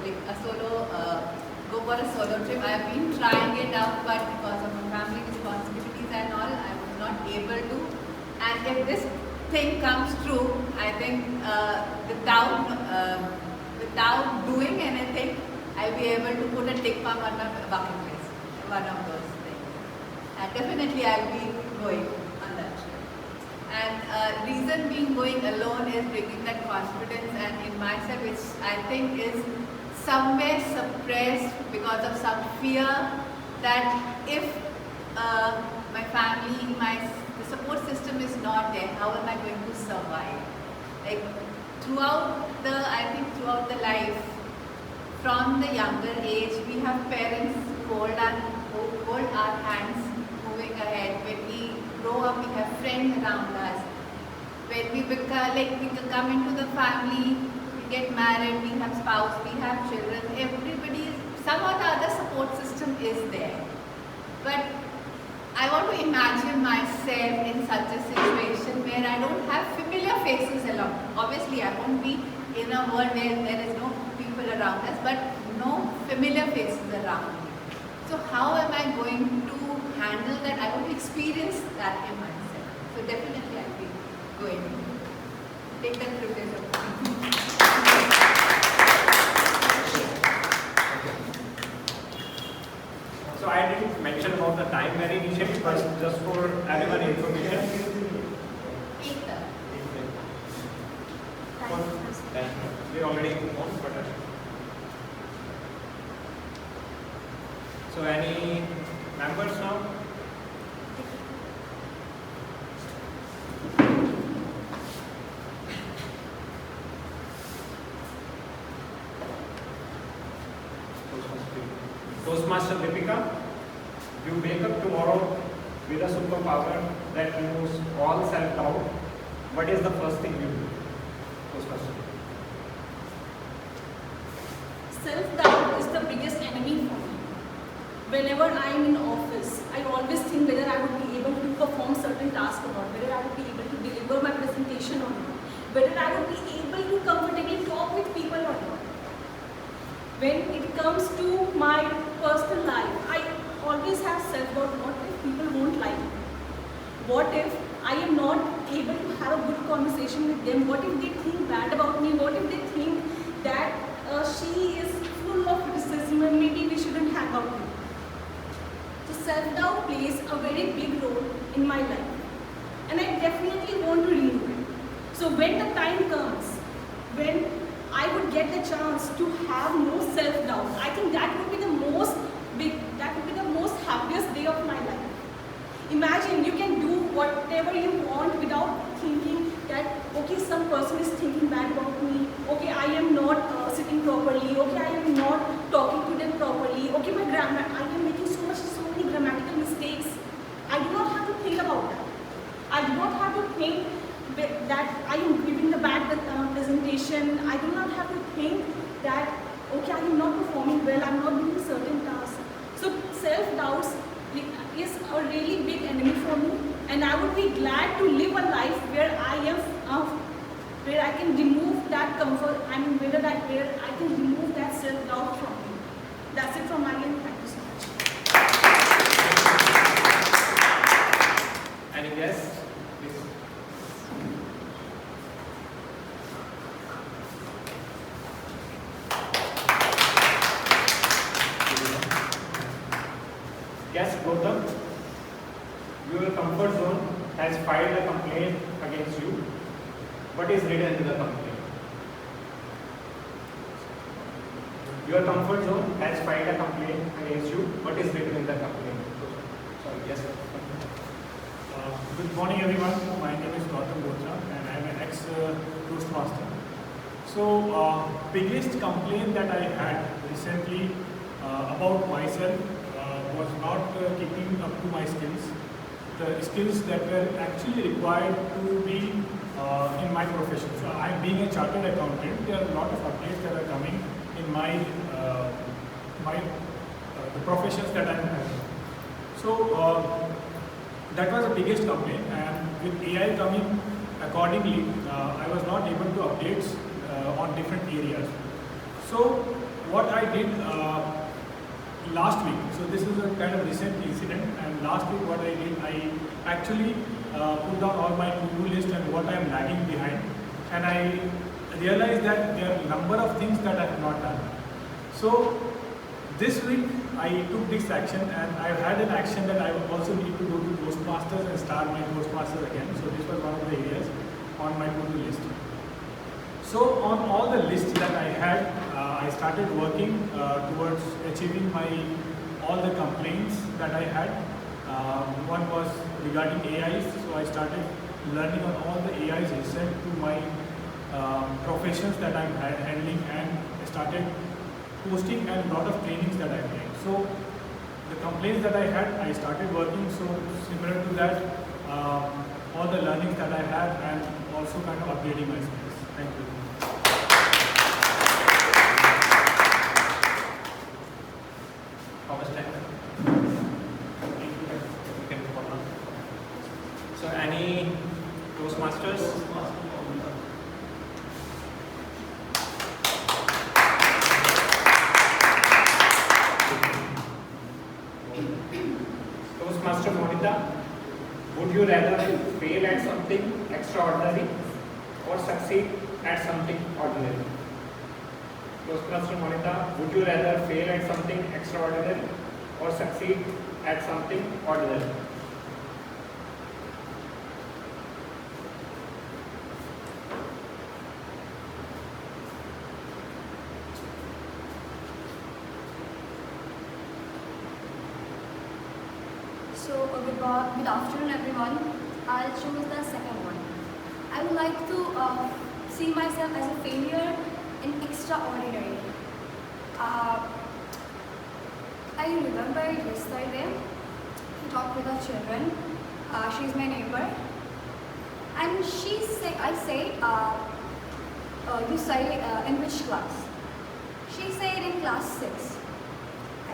go for a solo trip. I have been trying it out, but because of my family responsibilities and all, I was not able to. And if this thing comes true, I think without doing anything, I'll be able to put a tick mark on my bucket list. One of those things. And definitely I'll be going on that trip. And reason being going alone is bringing that confidence and in myself, which I think is somewhere suppressed because of some fear that if my family, my the support system is not there, how am I going to survive? Like throughout the life, from the younger age, we have parents who hold our hands moving ahead. When we grow up, we have friends around us. When we come into the family, we get married, we have spouse, we have children, everybody, some or the other support system is there. But I want to imagine myself in such a situation where I don't have familiar faces along. Obviously, I won't be in a world where there is no people around us, but no familiar faces around me. So how am I going to handle that? I want to experience that in myself. So definitely I'll be going to take that privilege of So I didn't mention about the time very initially, but just for everyone information. We're already on, but so any members now? Toastmaster Deepika, you wake up tomorrow with a superpower that removes all self-doubt. What is the first thing you do? Toastmaster. Self-doubt is the biggest enemy for me. Whenever I am in office, I always think whether I would be able to perform certain tasks or not, whether I would be able to deliver my presentation or not, whether I would be able to comfortably talk with people or not. When it comes to my personal life, I always have self-doubt. What if people won't like me? What if I am not able to have a good conversation with them? What if they think bad about me? What if they think that she is full of criticism and maybe we shouldn't hang out with her? So self-doubt plays a very big role in my life. And I definitely want to remove it. So when the time comes, when I would get the chance to have no self-doubt, I think that would be the most happiest day of my life. Imagine you can do whatever you want without thinking that, okay, some person is thinking bad about me, okay, I am not sitting properly, okay, I am not talking to them properly, okay, my grammar, I am making so many grammatical mistakes. I do not have to think about that. I do not have to think that I am giving the bad presentation. I do not have to think that, okay, I am not performing well, I am not doing certain tasks. So self-doubts is a really big enemy for me, and I would be glad to live a life where where I can remove that comfort and where I can remove that self-doubt from me. That's it from my end. Thank you so much. Any guess? Please. Yes, Gautam, your comfort zone has filed a complaint against you. What is written in the complaint? Your comfort zone has filed a complaint against you. What is written in the complaint? Sorry, yes, sir. Good morning, everyone. My name is Gautam Botra, and I am an ex-Toastmaster. So, biggest complaint that I had recently about myself was not keeping up to my skills. The skills that were actually required to be in my profession. So, I am being a chartered accountant. There are a lot of updates that are coming in my the professions that I am having. So, that was the biggest complaint, and with AI coming accordingly, I was not able to update on different areas. So what I did last week, so this is a kind of recent incident, and last week what I did, I actually put down all my to-do list and what I am lagging behind, and I realized that there are a number of things that I have not done. So this week I took this action, and I had an action that I would also need to go to Toastmasters and start my Toastmasters again. So this was one of the areas on my to-do list. So on all the lists that I had, I started working towards achieving all the complaints that I had. One was regarding AIs, so I started learning on all the AIs recent to my professions that I'm handling, and I started posting and lot of trainings that I made. So the complaints that I had, I started working. So similar to that, all the learnings that I have, and also kind of upgrading my skills. Thank you. How much time? So any Toastmasters? Toastmaster Monita, would you rather fail at something extraordinary or succeed at something ordinary? Toastmaster Monita, would you rather fail at something extraordinary or succeed at something ordinary? So, good afternoon everyone. I'll choose the second one. I would like to see myself as a failure in extraordinary. I remember yesterday, I talked with our children. She's my neighbor. And I said, you say in which class? She said in class 6.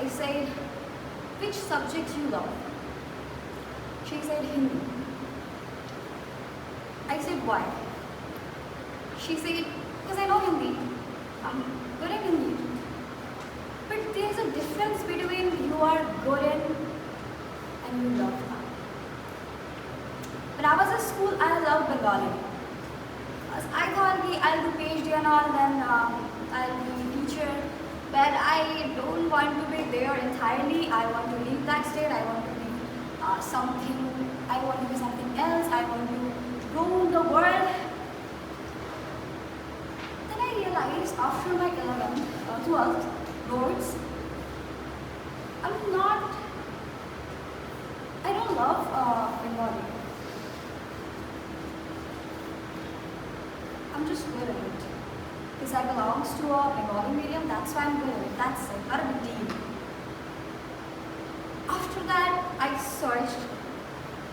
I said, which subject you love? She said Hindi. I said why? She said because I know Hindi. I'm good at Hindi. But there's a difference between you are good in and you love that. When I was at school, I loved Bengali. I thought I'll do PhD and all, then I'll be a teacher. But I don't want to be there entirely. I want to leave that state. I want to be something. I want to be something else. I want to roam the world. Then I realized after my 11th, 12th boards, I don't love Bengali. I'm just good at it. Because I belongs to a Bengali medium, that's why I'm good at it. That's it, not a big deal. After that, I searched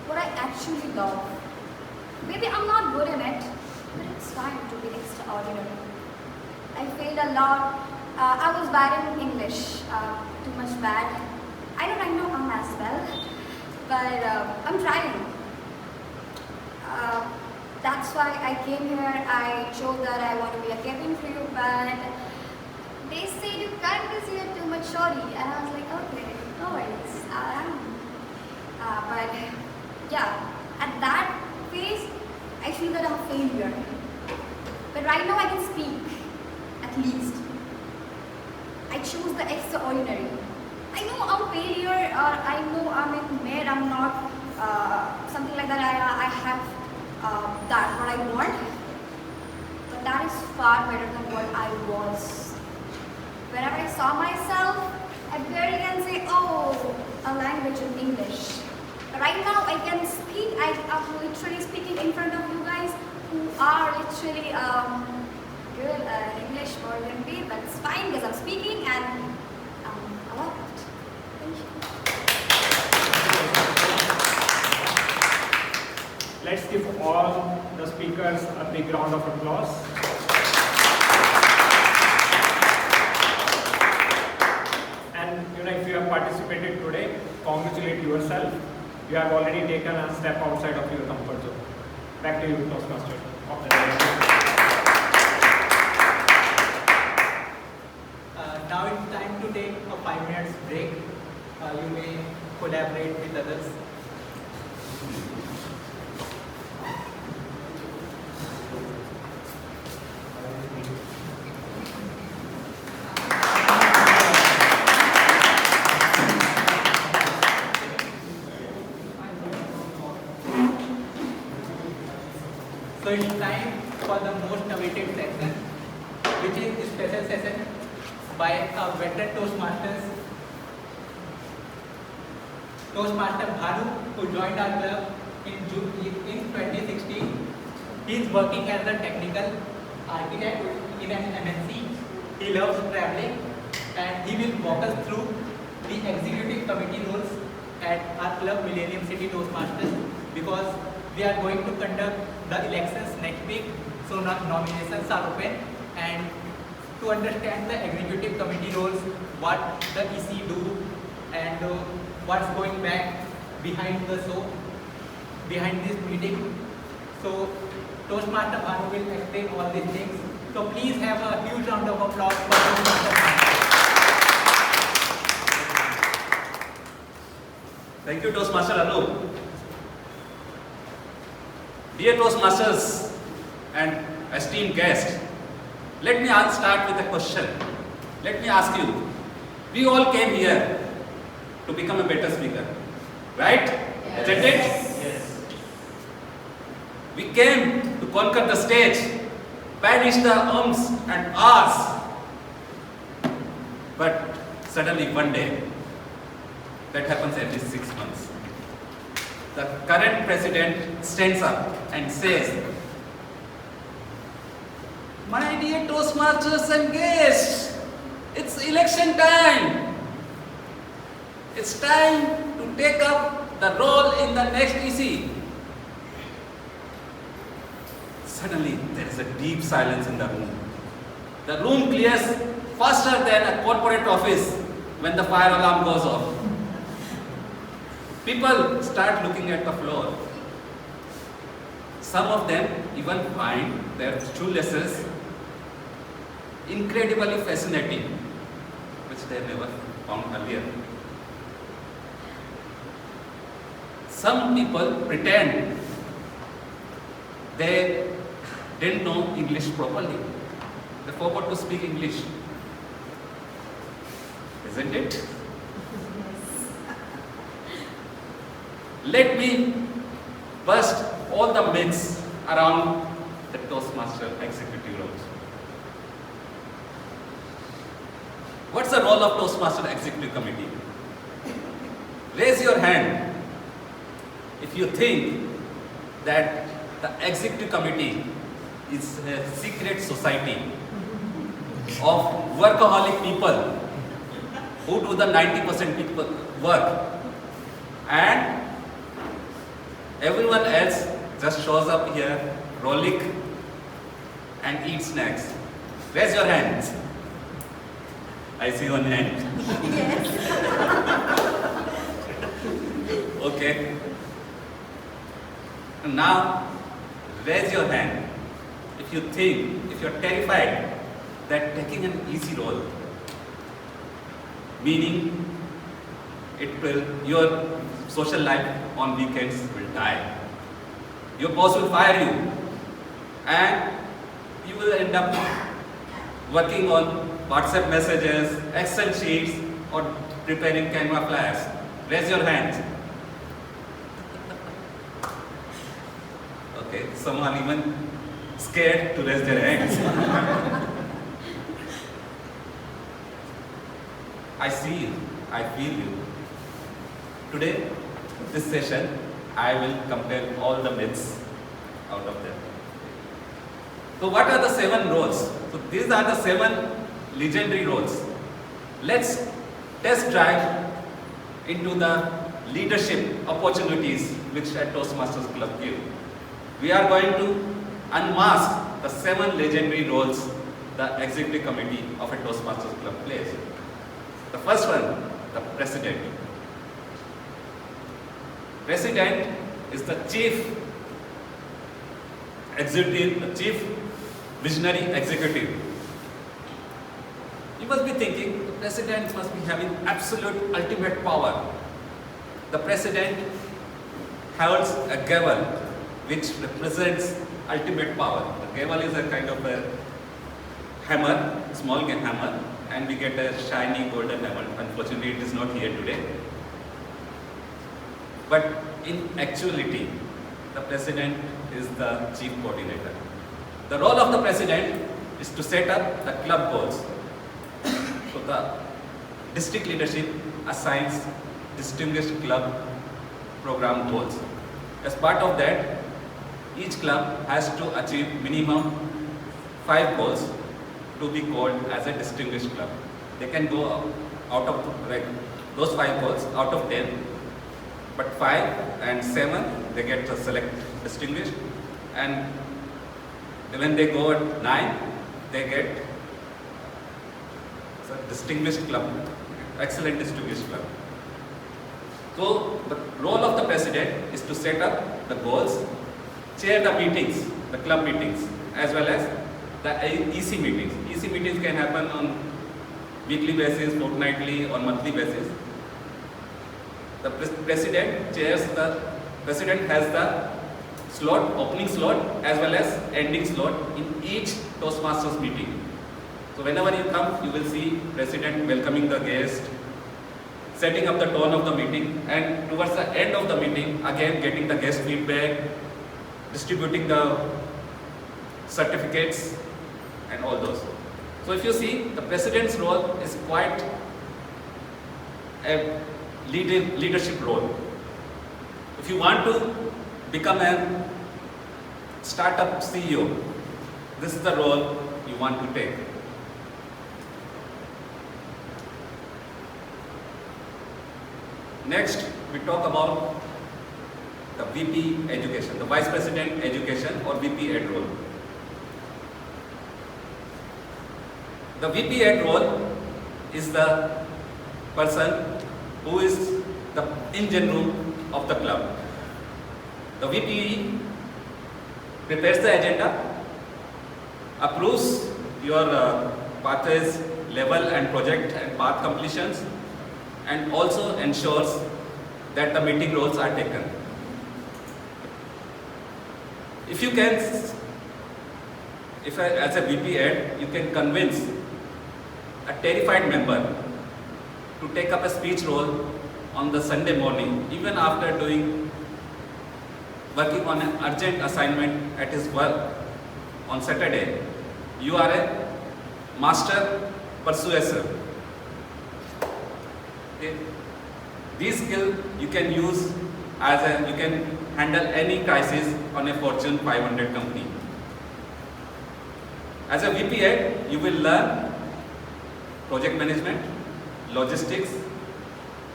what I actually love. Maybe I'm not good in it, but it's fine to be extraordinary. I failed a lot. I was bad in English, too much bad. I know I'm as well, but I'm trying. That's why I came here. I showed that I want to be a cabin crew, but they said you can't be here too much, sorry. And I was like, okay, no worries. But yeah, at that phase, I feel that I'm a failure. But right now I can speak, at least. I choose the extraordinary. I know I'm a failure, or I know I'm in mad, I'm not something like that. I have that what I want, but that is far better than what I was. Whenever I saw myself, I barely can say, oh, a language in English. Right now I can speak. I'm literally speaking in front of you guys who are literally good at English more than me, but it's fine because I'm speaking and I love it. Thank you. Let's give all the speakers a big round of applause. And if you have participated today, congratulate yourself. You have already taken a step outside of your comfort zone. Back to you, Toastmaster. Now it's time to take a 5 minutes break. You may collaborate with others. So it's time for the most awaited section, which is a special session by our veteran Toastmasters. Toastmaster Bhanu, who joined our club in 2016. He is working as a technical architect in an MNC. He loves traveling and he will walk us through the executive committee roles at our club Millennium City Toastmasters, because we are going to conduct the elections next week, so nominations are open. And to understand the executive committee roles, what the EC do and what's going back behind the show, behind this meeting. So Toastmaster Bhanu will explain all these things. So please have a huge round of applause for Toastmaster Bhanu. Thank you, Toastmaster Anu. Dear Toastmasters and esteemed guests, let me start with a question. Let me ask you, we all came here to become a better speaker, right? Yes. Isn't it? Yes. We came to conquer the stage, banish the ums and ahs. But suddenly one day, that happens every 6 months, the current president stands up and says, "My dear Toastmasters and guests, it's election time. It's time to take up the role in the next EC." Suddenly, there is a deep silence in the room. The room clears faster than a corporate office when the fire alarm goes off. People start looking at the floor. Some of them even find their shoelaces incredibly fascinating, which they never found earlier. Some people pretend they didn't know English properly. They forgot to speak English. Isn't it? Let me bust all the myths around the Toastmaster executive roles. What's the role of Toastmaster executive committee? Raise your hand if you think that the executive committee is a secret society of workaholic people who do the 90% people work, and everyone else just shows up here, frolic and eat snacks. Raise your hands. I see one hand. Yes. Okay. Now, raise your hand if you think, if you're terrified that taking an easy role, meaning your social life on weekends will die. Your boss will fire you and you will end up working on WhatsApp messages, Excel sheets, or preparing Canva flyers. Raise your hands. Okay, some are even scared to raise their hands. I see you, I feel you. Today, this session, I will compare all the myths out of them. So what are the 7 roles? So these are the 7 legendary roles. Let's test drive into the leadership opportunities which at Toastmasters Club give. We are going to unmask the 7 legendary roles the executive committee of a Toastmasters Club plays. The first one, the president. President is the chief executive, the chief visionary executive. You must be thinking, the president must be having absolute ultimate power. The president holds a gavel which represents ultimate power. The gavel is a kind of a hammer, small hammer, and we get a shiny golden hammer. Unfortunately, it is not here today. But in actuality, the president is the chief coordinator. The role of the president is to set up the club goals. So the district leadership assigns distinguished club program goals. As part of that, each club has to achieve minimum 5 goals to be called as a distinguished club. They can go out of those 5 goals out of 10, but 5 and 7 they get to select distinguished, and when they go at 9 they get distinguished club, excellent distinguished club. So the role of the president is to set up the goals, chair the meetings, the club meetings, as well as the EC meetings. EC meetings can happen on weekly basis, fortnightly, or monthly basis. The president chairs the, president has the slot, opening slot as well as ending slot in each Toastmasters meeting. So whenever you come, you will see president welcoming the guest, setting up the tone of the meeting, and towards the end of the meeting, again getting the guest feedback, distributing the certificates and all those. So if you see, the president's role is quite a leadership role. If you want to become a startup CEO, this is the role you want to take. Next, we talk about the VP education, the Vice President education or VP ed role. The VP ed role is the person who is the engine room of the club. The VP prepares the agenda, approves your pathways, level and project and path completions, and also ensures that the meeting roles are taken. If you can, as a VP ed, you can convince a terrified member to take up a speech role on the Sunday morning, even after working on an urgent assignment at his work on Saturday, you are a master persuader. Okay. These skills you can use you can handle any crisis on a Fortune 500 company. As a VP ed, you will learn project management, logistics,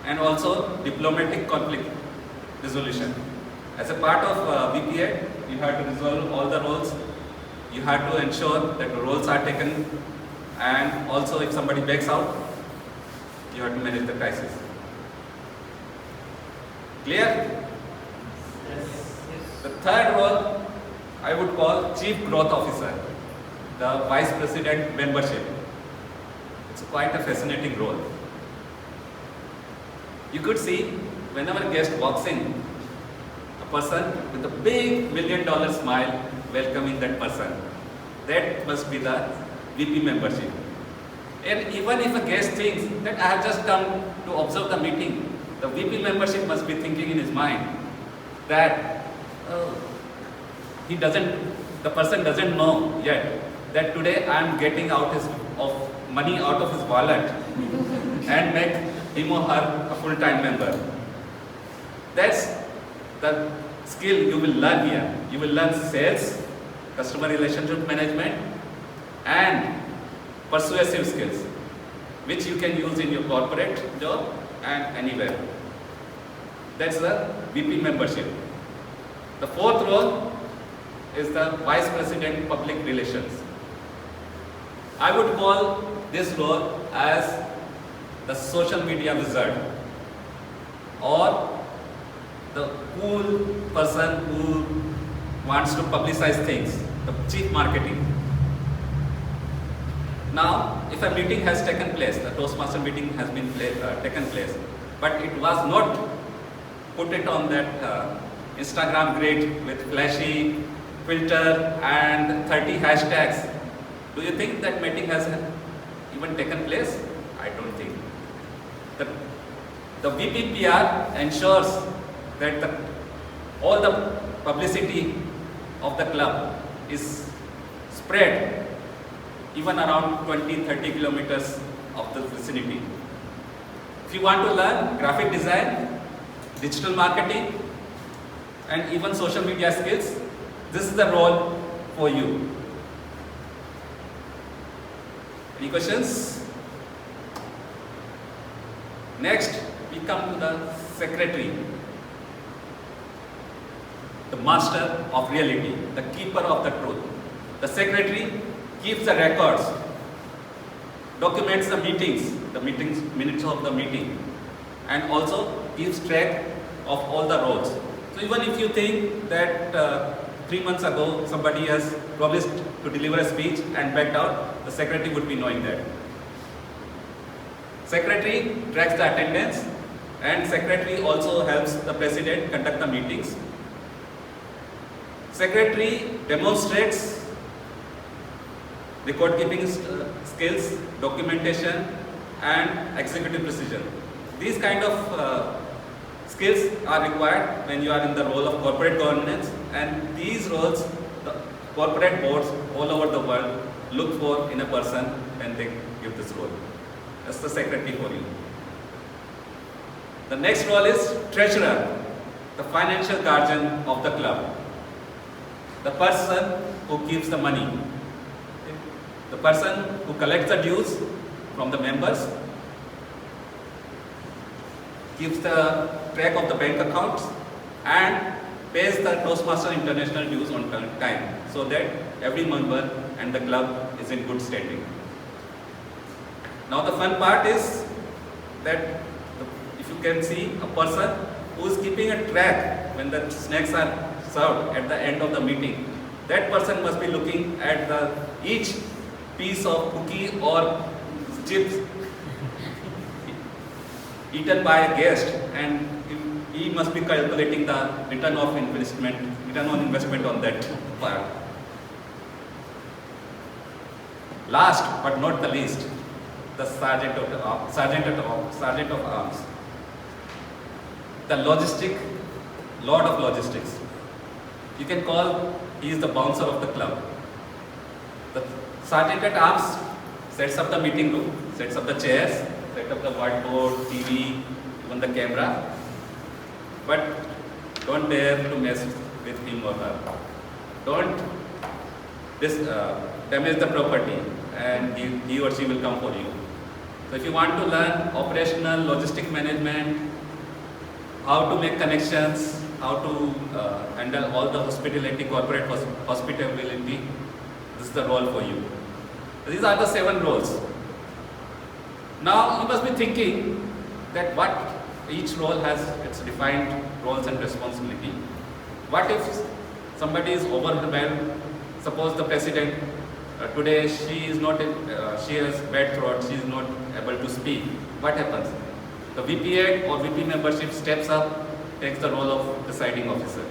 and also diplomatic conflict resolution. As a part of VP ed, you have to resolve all the roles. You have to ensure that the roles are taken, and also if somebody backs out, you have to manage the crisis. Clear? Yes. The third role I would call Chief Growth Officer, the Vice President membership. It's quite a fascinating role. You could see whenever a guest walks in, a person with a big $1 million smile welcoming that person. That must be the VP membership. And even if a guest thinks that I have just come to observe the meeting, the VP membership must be thinking in his mind that the person doesn't know yet that today I am getting money out of his wallet and make him or her a full-time member. That's the skill you will learn here. You will learn sales, customer relationship management, and persuasive skills, which you can use in your corporate job and anywhere. That's the VP membership. The fourth role is the Vice President Public Relations. I would call this role as the social media wizard, or the cool person who wants to publicize things, the chief marketing. Now, if a meeting has taken place, the Toastmaster meeting has been taken place, but it was not put it on that Instagram grid with flashy filter and 30 hashtags, do you think that meeting has even taken place? I don't think. The VPPR ensures that all the publicity of the club is spread even around 20-30 kilometers of the vicinity. If you want to learn graphic design, digital marketing, and even social media skills, this is the role for you. Any questions? Next, we come to the secretary, the master of reality, the keeper of the truth. The secretary keeps the records, documents the minutes of the meeting, and also keeps track of all the roles. So even if you think that 3 months ago somebody has promised to deliver a speech and backed out, the secretary would be knowing that. Secretary tracks the attendance, and secretary also helps the president conduct the meetings. Secretary demonstrates record keeping skills, documentation, and executive precision. These kind of skills are required when you are in the role of corporate governance, and these roles the corporate boards all over the world look for in a person when they give this role. That's the secretary for you. The next role is treasurer, the financial guardian of the club. The person who keeps the money. The person who collects the dues from the members, keeps the track of the bank accounts, and pays the Toastmasters International dues on time, so that every member and the club is in good standing. Now the fun part is that if you can see a person who is keeping a track when the snacks are served at the end of the meeting, that person must be looking at each piece of cookie or chips eaten by a guest, and he must be calculating the return on investment on that part. Last but not the least, the sergeant of arms, the lord of logistics. You can call he is the bouncer of the club. The sergeant at arms sets up the meeting room, sets up the chairs, sets up the whiteboard, TV, even the camera. But don't dare to mess with him or her. Don't damage the property, and he or she will come for you. So if you want to learn operational logistic management, how to make connections, how to handle all the hospitality, corporate hospitality, this is the role for you. These are the 7 roles. Now you must be thinking that what each role has its defined roles and responsibility. What if somebody is overwhelmed? Suppose the president today she has bad throat, she is not able to speak. What happens? The VP or VP membership steps up, takes the role of deciding officer.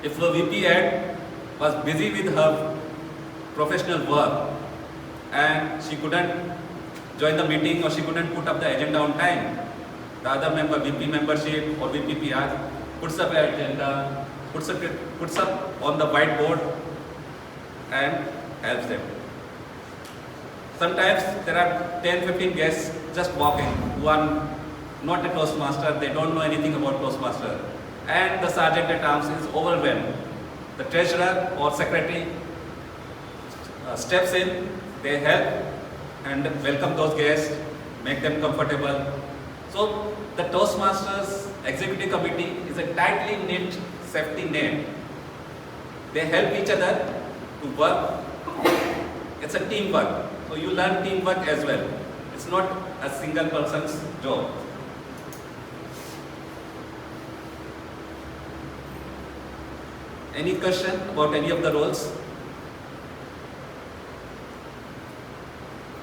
If the VP was busy with her professional work and she couldn't join the meeting or she couldn't put up the agenda on time, the other member, VP membership or VP PR, puts up the agenda, puts up on the whiteboard and helps them. Sometimes there are 10-15 guests just walking who are not a Toastmaster, they don't know anything about Toastmaster, and the sergeant at arms is overwhelmed. The treasurer or secretary steps in, they help and welcome those guests, make them comfortable. So the Toastmasters Executive Committee is a tightly knit safety net. They help each other to work. It's a teamwork. So you learn teamwork as well. It's not a single person's job. Any question about any of the roles?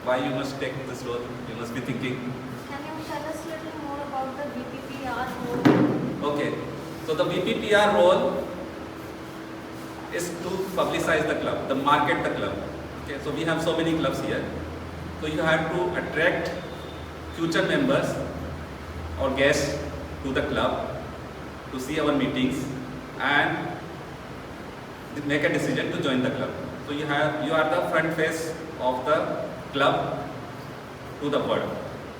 Why you must take this role? You must be thinking. Can you tell us a little more about the VPPR role? Okay. So the VPPR role is to publicize the club, to market the club. Okay. So we have so many clubs here. So you have to attract future members or guests to the club to see our meetings and make a decision to join the club. So you are the front face of the club to the world.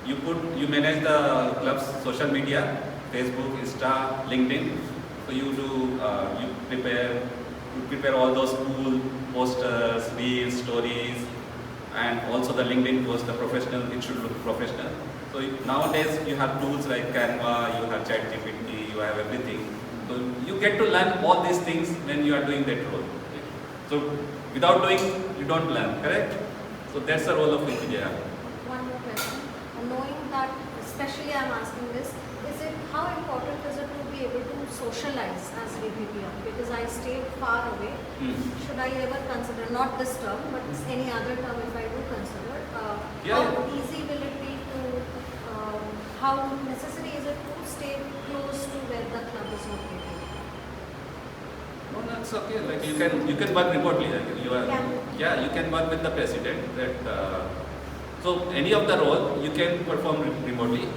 you manage the club's social media, Facebook, Insta, LinkedIn. So you prepare all those cool posters, reels, stories, and also the LinkedIn post, the professional, it should look professional. So nowadays you have tools like Canva, you have ChatGPT, you have everything. So you get to learn all these things when you are doing that role. So without doing, you don't learn, correct? So that's the role of VPPR. One more question. Knowing that, especially I'm asking this, how important is it to be able to socialize as VPPR? Because I stayed far away. Should I ever consider, not this term, but any other term if I do consider, how easy will it be to, how necessary is it to stay close to where the club is located? No, that's okay. Like you can work remotely. You can work with the president. So any of the role you can perform remotely.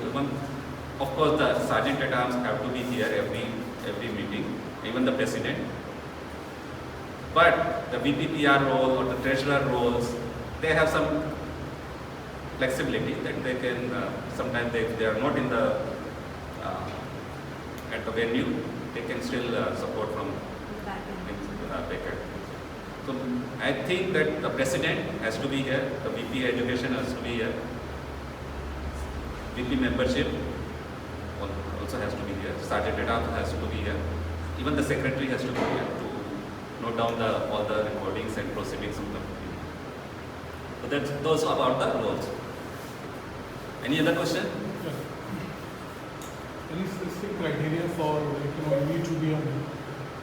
Of course, the sergeant at arms have to be here every meeting, even the president. But the VPPR role or the treasurer roles, they have some flexibility that they can. Sometimes they are not in the at the venue. They can still support from back. So I think that the president has to be here. The VP education has to be here. VP membership also has to be here. Sergeant at arms has to be here. Even the secretary has to be here to note down all the recordings and proceedings of the meeting. So that's those about the roles. Any other question? Yeah. Any specific criteria for you need to be a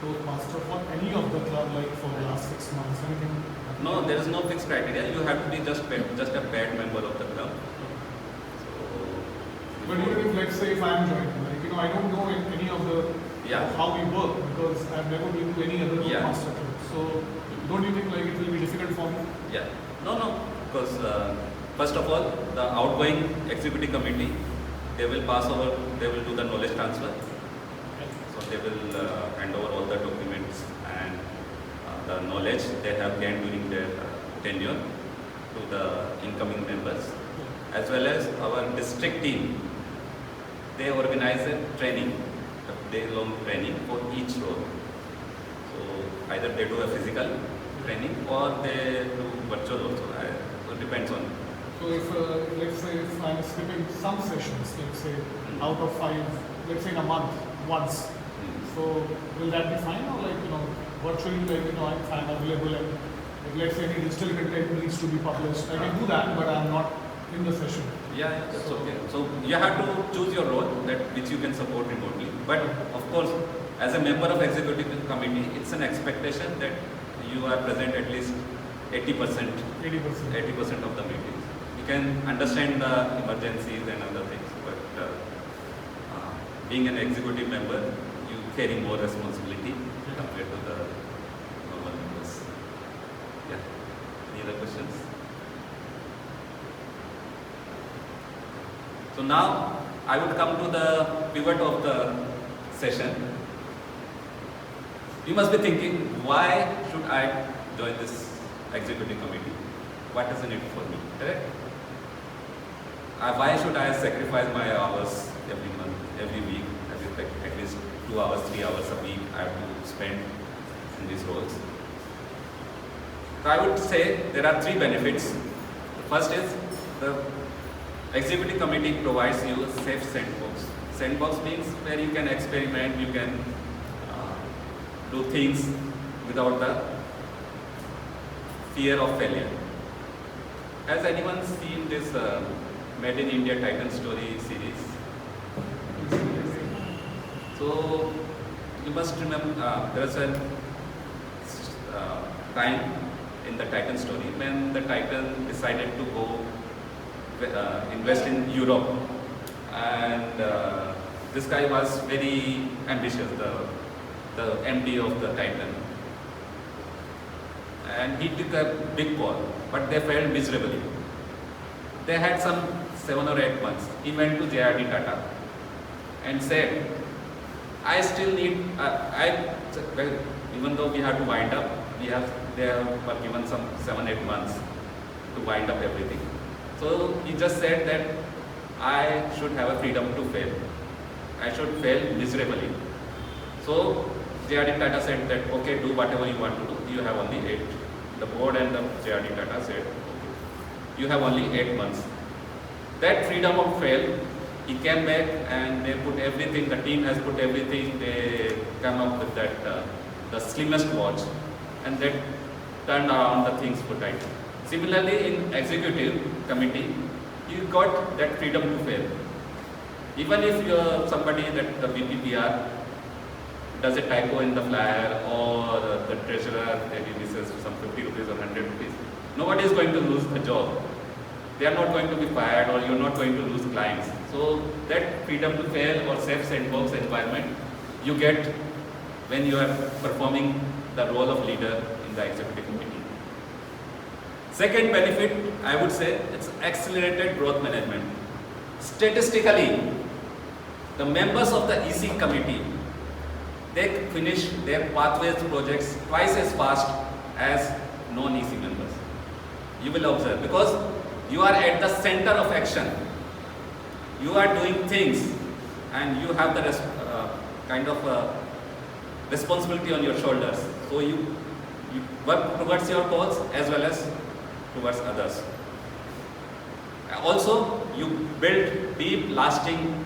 Toastmaster for any of the club, like for the last 6 months? Anything? No, there is no fixed criteria. You have to be just a paid member of the club. But even if, let's say, if I am joining, I don't know any of the how we work because I've never been to any other Toastmaster club. So, don't you think it will be difficult for me? Yeah. No. Because first of all, the outgoing executive committee, they will do the knowledge transfer. So they will hand over all the documents and the knowledge they have gained during their tenure to the incoming members, as well as our district team. They organize a training, a day-long training for each role. So either they do a physical training or they do virtual also. So it depends on. So if let's say if I'm skipping some sessions, let's say out of 5, let's say in a month once. So will that be fine, or virtually if I'm available and let's say any digital content needs to be published, I can do that, but I'm not in the session. Yeah, that's okay. So you have to choose your role which you can support remotely. But of course, as a member of executive committee, it's an expectation that you are present at least 80% of the meetings. You can understand the emergencies and other things, but being an executive member, you carry more responsibility compared to the normal members. Yeah. Any other questions? So now I would come to the pivot of the session. You must be thinking, why should I join this executive committee? What is in it for me? Correct? Why should I sacrifice my hours every month, every week, at least 2 hours, 3 hours a week I have to spend in these roles? So I would say there are 3 benefits. The first is the executive committee provides you a safe sandbox. Sandbox means where you can experiment, you can do things without the fear of failure. Has anyone seen this Made in India Titan story series? So you must remember there's a time in the Titan story when the Titan decided to go invest in Europe, and this guy was very ambitious, the MD of the Titan, and he took a big call, but they failed miserably. They had some 7 or 8 months. He went to JRD Tata and said, I still need, even though we have to wind up, they were given some 7-8 months to wind up everything. So he just said that I should have a freedom to fail. I should fail miserably. So JRD Tata said that, okay, do whatever you want to do. You have only 8. The board and the JRD Tata said, okay, you have only 8 months. That freedom of fail, he came back and they put everything, the team has put everything, they come up with that, the slimmest watch, and they turned around the things for right. Similarly, in executive committee, you got that freedom to fail. Even if you're somebody that the VPPR does a typo in the flyer, or the treasurer maybe misses some 50 rupees or 100 rupees, nobody is going to lose the job. They are not going to be fired, or you're not going to lose clients. So that freedom to fail or safe sandbox environment you get when you are performing the role of leader in the executive committee. Second benefit, I would say, it's accelerated growth management. Statistically, the members of the EC committee, they finish their pathways projects twice as fast as non-EC members. You will observe, because you are at the center of action. You are doing things and you have the kind of responsibility on your shoulders. So you work towards your goals as well as towards others. Also, you build deep, lasting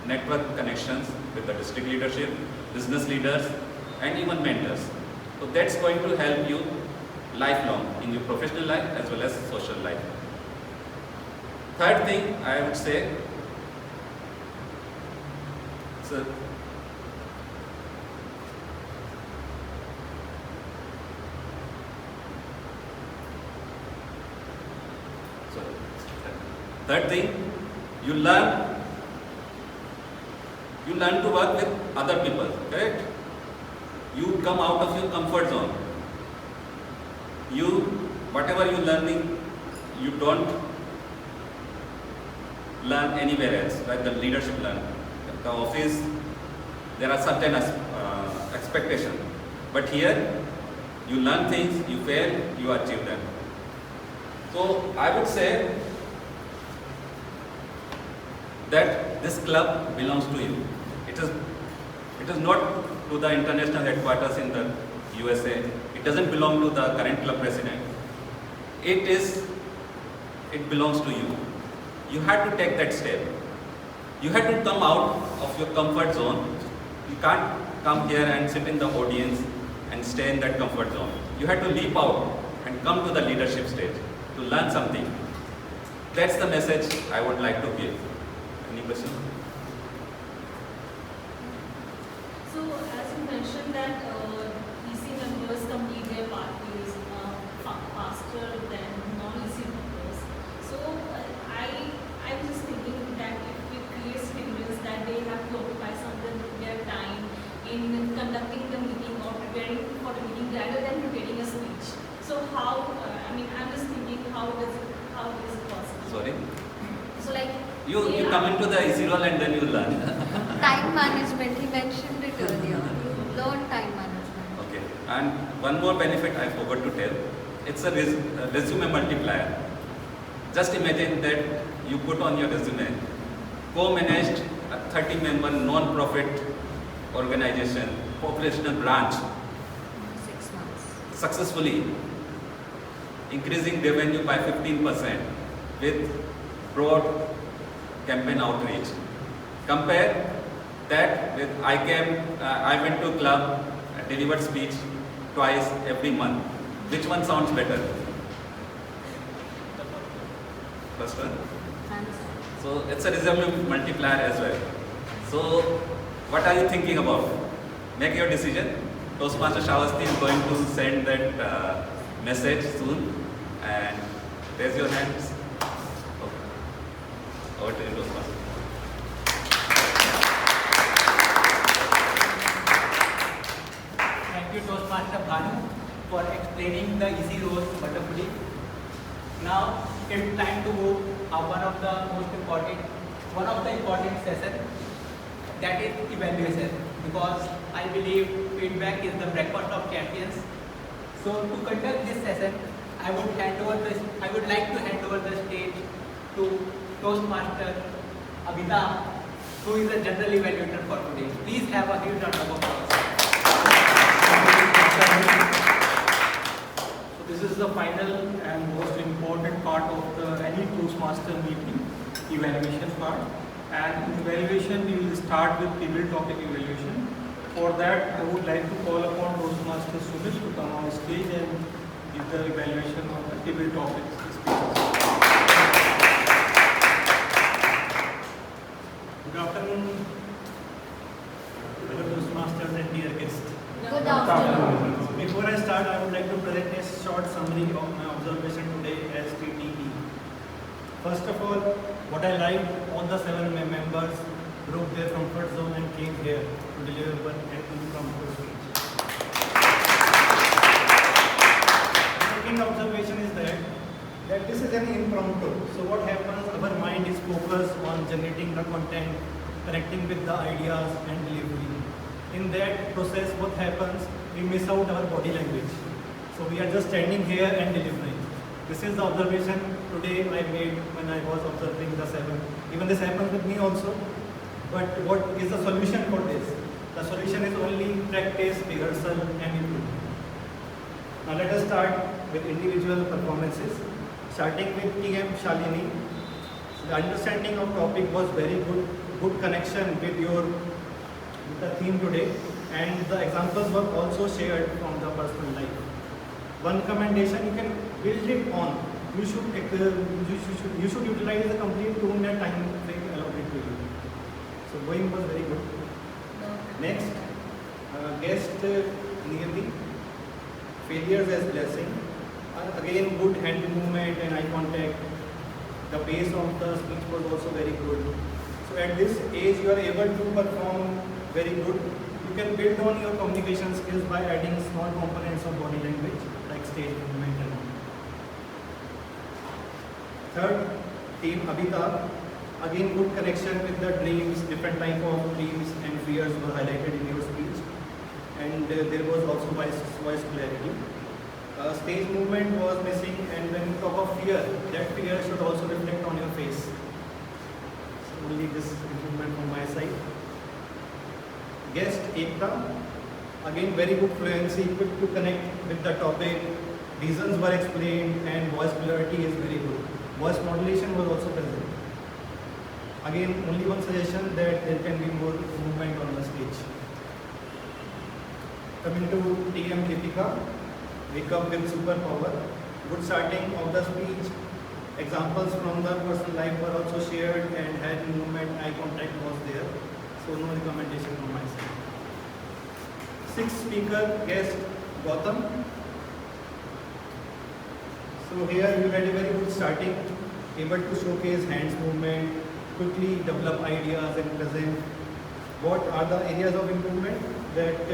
network connections with the district leadership, business leaders, and even mentors. So that's going to help you lifelong in your professional life as well as social life. Third thing I would say, so third thing, you learn to work with other people, correct? You come out of your comfort zone. Whatever you're learning, you don't learn anywhere else, like the leadership learn. The office, there are certain expectations. But here, you learn things, you fail, you achieve them. So I would say that this club belongs to you. It is not to the international headquarters in the USA. It doesn't belong to the current club president. It belongs to you. You had to take that step. You had to come out of your comfort zone. You can't come here and sit in the audience and stay in that comfort zone. You had to leap out and come to the leadership stage to learn something. That's the message I would like to give. Any question? So, as you mentioned that EC members complete their pathways faster than non-EC members. So, I was just thinking that it creates hindrance that they have to occupy their time in conducting the meeting or preparing for the meeting rather than preparing a speech. So, I'm just thinking, how is it possible? Sorry? So, like, you come into the EC role and then you learn. Time management, he mentioned it earlier. You learn time management. Okay. And one more benefit I forgot to tell. It's a resume multiplier. Just imagine that you put on your resume, co-managed a 30-member non-profit organization, operational branch, 6 months. successfully, increasing revenue by 15% with broad campaign outreach. Compare that with I went to a club, delivered speech twice every month. Which one sounds better? First one? So it's a resume multiplier as well. So what are you thinking about? Make your decision. Toastmaster Shavasti is going to send that message soon. And raise your hands. Okay. Over to you, Toastmaster. Thank you, Toastmaster Bhanu, for explaining the easy roles wonderfully. Now it's time to move one of the important sessions, that is evaluation, because I believe feedback is the breakfast of champions. So to conduct this session, I would like to hand over the stage to Toastmaster Abhita, who is a general evaluator for today. Please have a huge round of applause. So this is the final and most important part of any Toastmaster meeting, evaluation part. And in evaluation, we will start with table topic evaluation. For that, I would like to call upon Toastmaster Sumish to come on stage and give the evaluation of the table topic speeches. Good afternoon, fellow Toastmasters and dear guests. Good afternoon. So before I start, I would like to present a short summary of my observation today as TTE. First of all, what I liked, all the 7 members broke their comfort zone and came here to deliver an impromptu speech. The second observation is that this is an impromptu. So what happens, our mind is focused on generating the content, connecting with the ideas and delivery. In that process, what happens, we miss out our body language. So we are just standing here and delivering. This is the observation today I made when I was observing the 7. Even this happens with me also. But what is the solution for this? The solution is only practice, rehearsal and improvement. Now let us start with individual performances. Starting with TM Shalini. The understanding of topic was very good. Good connection with the theme today. And the examples were also shared from the personal life. One commendation, you can build it on. You should utilize the complete 2 minute time frame allotted to you. So going was very good. Next, guest Niyati, failures as blessing. Again, good hand movement and eye contact. The pace of the speech was also very good. So at this age, you are able to perform very good. You can build on your communication skills by adding small components of body language like stage movement and all. Third, team Abhita. Again, good connection with the dreams, different type of dreams and fears were highlighted in your speech. And there was also voice clarity. Stage movement was missing, and when you talk of fear, that fear should also reflect on your face. So only this improvement from my side. Guest Ekta. Again, very good fluency, quick to connect with the topic. Reasons were explained and voice clarity is very good. Voice modulation was also present. Again, only one suggestion that there can be more movement on the stage. Coming to TM Deepika, wake up with superpower. Good starting of the speech. Examples from the personal life were also shared and hand movement, eye contact was there. So no recommendation from my side. Sixth speaker, guest Gautam. So here you had a very good starting, able to showcase hands movement, quickly develop ideas and present. What are the areas of improvement? That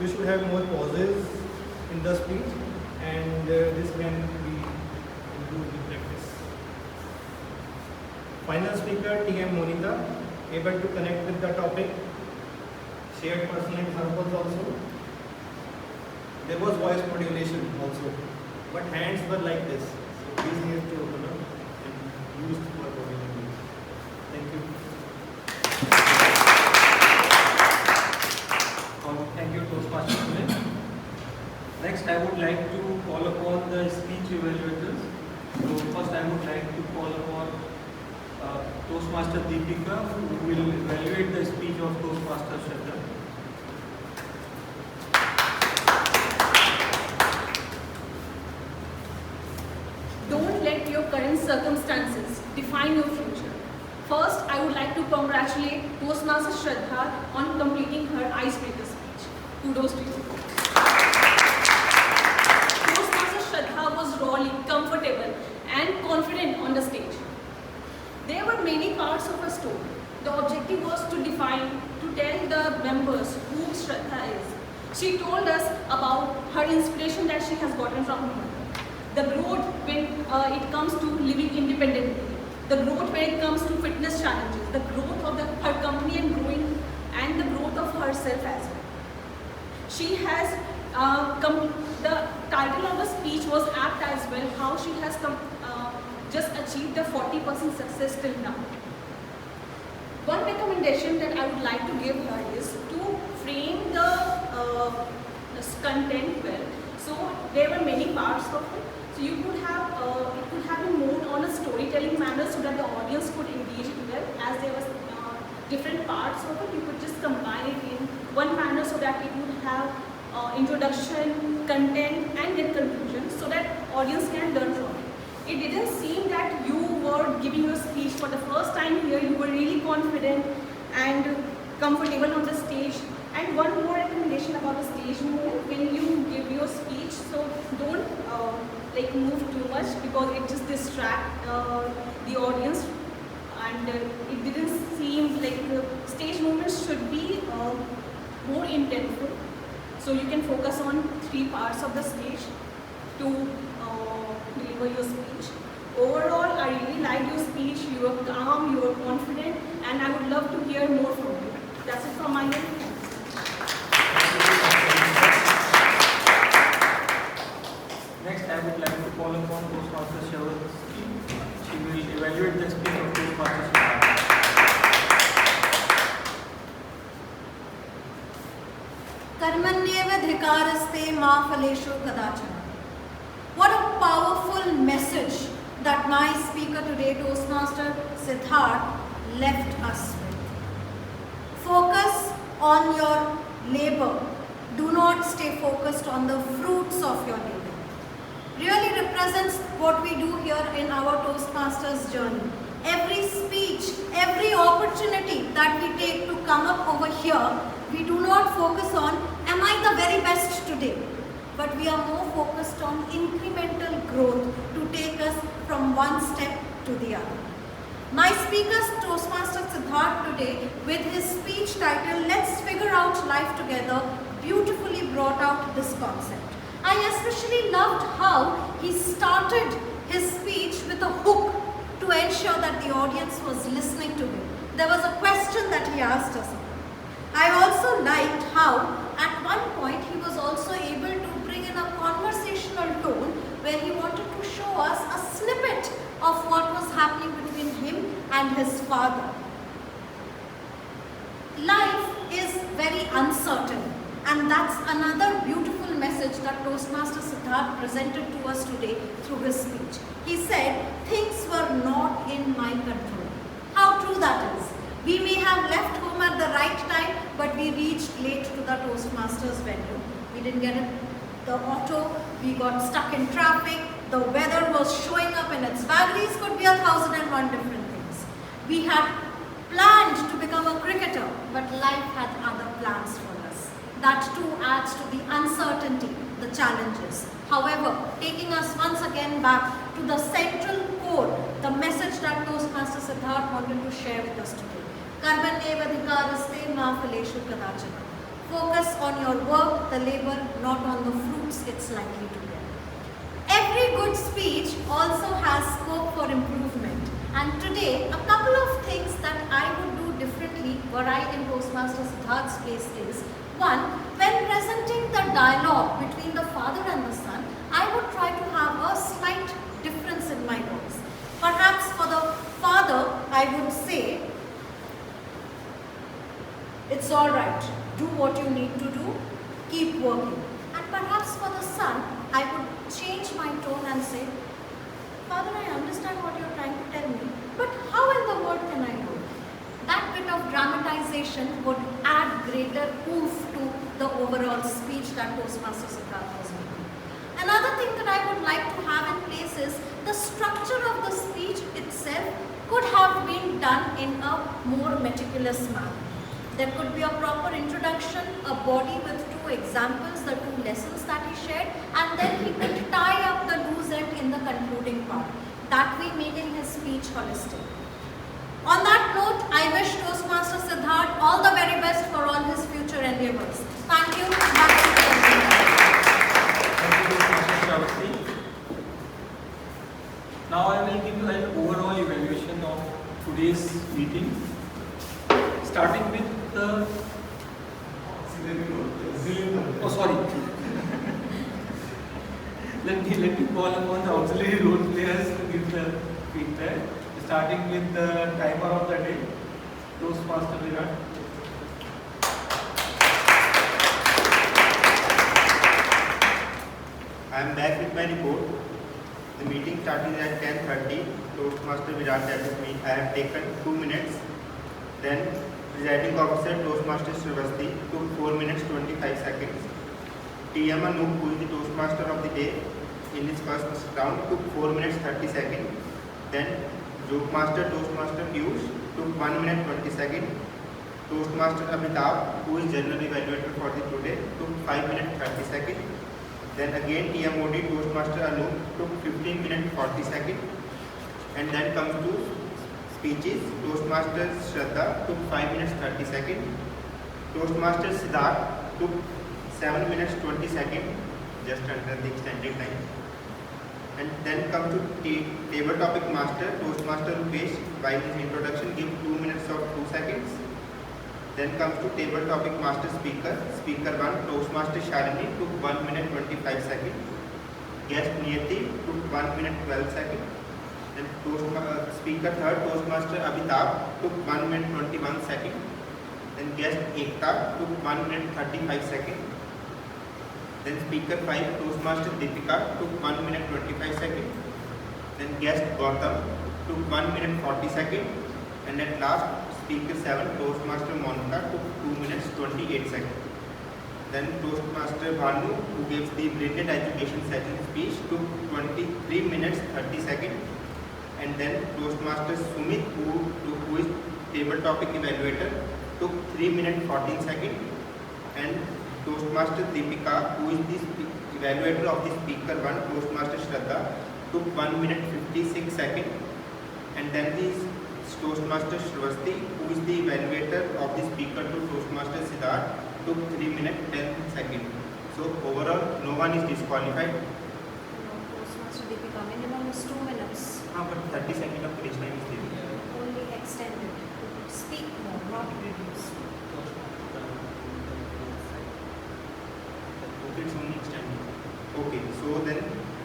you should have more pauses in the speech, and this can be improved with practice. Final speaker, TM Monita, able to connect with the topic, shared personal examples also. There was voice modulation also, but hands were like this. So these need to open up and used for body language. Thank you. Thank you, Toastmaster Sumish. Next, I would like to call upon the speech evaluators. So first, I would like to call upon Toastmaster Deepika, who will evaluate the speech of Toastmaster Shraddha. Don't let your current circumstances define your future. First, I would like to congratulate Toastmaster Shraddha on completing her icebreaker speech. Kudos to you. Toastmaster Shraddha was rawly, comfortable and confident on the stage. There were many parts of her story. The objective was to tell the members who Shraddha is. She told us about her inspiration that she has gotten from her mother. The growth when it comes to living independently. The growth when it comes to fitness challenges. The growth of her company and growing, and the growth of herself as well. She has the title of the speech was apt as well, how she has just achieved the 40% success till now. recommendation that I would like to give her is to frame the content well. So there were many parts of it. So you could have it could have been more on a storytelling manner so that the audience could engage it well. As there was different parts of it, you could just combine it in one manner so that it would have introduction, content, and then conclusion, so that audience can learn from it. It didn't seem that you were giving your speech for the first time here. You were really confident and comfortable on the stage. And one more recommendation about the stage movement: when you give your speech, so don't like move too much, because it just distracts the audience, and it didn't seem like the stage movements should be more intentful. So you can focus on 3 parts of the stage to deliver your speech. Overall, I really liked your speech. You were calm, you were confident, and I would love to hear more from you. That's it from my end. Next, I would like to call upon Toastmaster Shravati. She will evaluate the speech of Toastmaster Shravati. Karmanyevadhikaraste ma phaleshu kadachana. What a powerful message that my speaker today, Toastmaster Siddharth, left us with. Focus on your labor. Do not stay focused on the fruits of your labor. Really represents what we do here in our Toastmasters journey. Every speech, every opportunity that we take to come up over here, we do not focus on, am I the very best today? But we are more focused on incremental growth to take us from one step to the other. My speaker, Toastmaster Siddharth, today, with his speech title, Let's Figure Out Life Together, beautifully brought out this concept. I especially loved how he started his speech with a hook to ensure that the audience was listening to him. There was a question that he asked us. I also liked how at one point he was also able to bring in a conversational tone where he wanted to show us a snippet of what was happening between him and his father. Life is very uncertain, and that's another beautiful message that Toastmaster Siddharth presented to us today through his speech. He said, things were not in my control. How true that is. We may have left home at the right time, but we reached late to the Toastmasters venue. We didn't get the auto, we got stuck in traffic, the weather was showing up in its vagaries, could be 1,001 different things. We had planned to become a cricketer, but life had other plans for us. That too adds to the uncertainty, the challenges. However, taking us once again back to the central core, the message that Toastmaster Siddharth wanted to share with us today. Karmanyevadhikaraste ma phaleshu kadachana. Focus on your work, the labor, not on the fruits it's likely to bear. Every good speech also has scope for improvement. And today, a couple of things that I would do differently were I in Toastmaster Siddharth's place is, one, when presenting the dialogue between the father and the son, I would try to have a slight difference in my voice. Perhaps for the father, I would say, it's alright, do what you need to do, keep working. And perhaps for the son, I would change my tone and say, Father, I understand what you're trying to tell me, but how in the world can I do it? That bit of dramatization would add greater oomph to the overall speech that Toastmaster Siddharth was making. Another thing that I would like to have in place is the structure of the speech itself could have been done in a more meticulous manner. There could be a proper introduction, a body with 2 examples, the 2 lessons that he shared, and then he could tie up the loose end in the concluding part. That way making his speech holistic. On that note, I wish Toastmaster Siddharth all the very best for all his future endeavors. Thank you. Thank you, Toastmaster Shravati. Now I will give you an overall evaluation of today's meeting, starting with the let me call upon the auxiliary role players to give the feedback, starting with the timer of the day. Toastmaster Virat. I am back with my report. The meeting started at 10:30. Toastmaster Virat, that is me, I have taken 2 minutes. Then presiding officer Toastmaster Sravasti took 4 minutes 25 seconds. TM Anup, who is the Toastmaster of the day, in his first round took 4 minutes 30 seconds. Then Joke Master Toastmaster Piyush took 1 minute 20 seconds. Toastmaster Amitabh, who is general evaluator for the today, took 5 minutes 30 seconds. Then again TMOD Toastmaster Anup took 15 minutes 40 seconds. And then comes to speeches. Toastmaster Shraddha took 5 minutes 30 seconds. Toastmaster Siddharth took 7 minutes 20 seconds, just under the extended time. And then comes to table topic master. Toastmaster Rupesh, while his introduction, give 2 minutes of 2 seconds. Then comes to table topic master speaker. Speaker 1, Toastmaster Shalini took 1 minute 25 seconds. Guest Niyati took 1 minute 12 seconds. Then speaker 3rd, Toastmaster Amitabh took 1 minute 21 seconds. Then guest Ekta took 1 minute 35 seconds. Then speaker 5, Toastmaster Deepika took 1 minute 25 seconds. Then guest Gautam took 1 minute 40 seconds. And at last, speaker 7, Toastmaster Monica took 2 minutes 28 seconds. Then Toastmaster Bhanu, who gives the brilliant education session speech, took 23 minutes 30 seconds. And then Toastmaster Sumit, who is table topic evaluator, took 3 minutes 14 seconds. And Toastmaster Deepika, who is the evaluator of the speaker 1, Toastmaster Shraddha, took 1 minute 56 seconds. And then the Toastmaster Sravasti, who is the evaluator of the speaker 2, Toastmaster Siddharth, took 3 minutes 10 seconds. So overall, no one is disqualified. Toastmaster Deepika, minimum is 2 minutes. But 30 seconds of finish time is there. Only extended. Speak more, not reduce. Okay, it's only extended. Okay, so then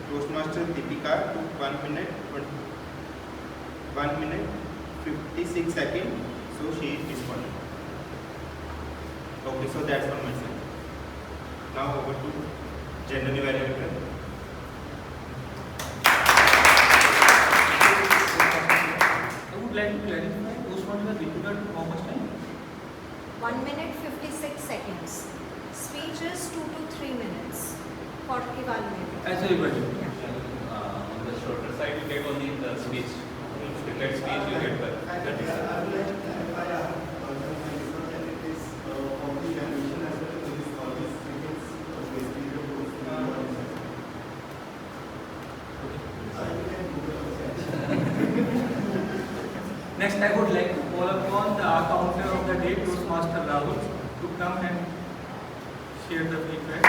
Toastmaster Deepika took 1 minute 56 seconds. So she is disqualified. Okay, so that's from my side. Now over to general evaluator. I would like to clarify, Toastmaster Deepika took how much time? 1 minute 56 seconds. Speech is 2 to 3 minutes for evaluator. As a evaluator. On the shorter side, you get only the speech. If you get speech, you get the 30 seconds. Next, I would like to call upon the counter of the day, Toastmaster Rahul, to come and share the feedback.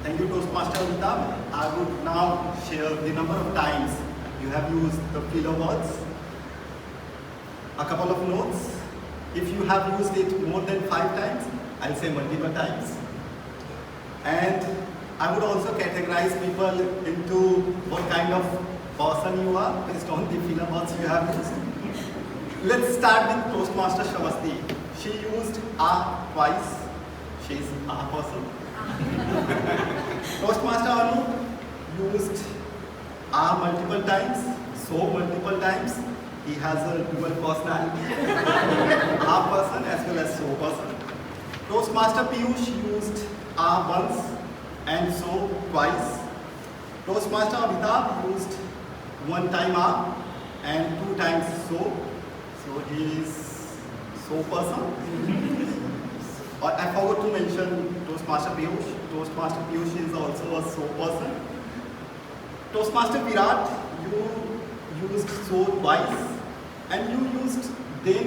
Thank you, Toastmaster Amitabh. I would now share the number of times you have used the filler words. A couple of notes. If you have used it more than 5 times, I'll say multiple times. And I would also categorize people into what kind of person you are based on the filler words you have used. Let's start with Toastmaster Shavasti. She used "a" twice. She's a person. Toastmaster Anu used "a" multiple times, "so" multiple times. He has a dual personality, "a" person as well as "so" person. Toastmaster Piyush used "a" once and "so" twice. Toastmaster Amitabh used 1 time "a" and 2 times "so." So he is "so" person. I forgot to mention Toastmaster Piyush. Toastmaster Piyush is also a "so" person. Toastmaster Virat, you used "so" twice and you used "then"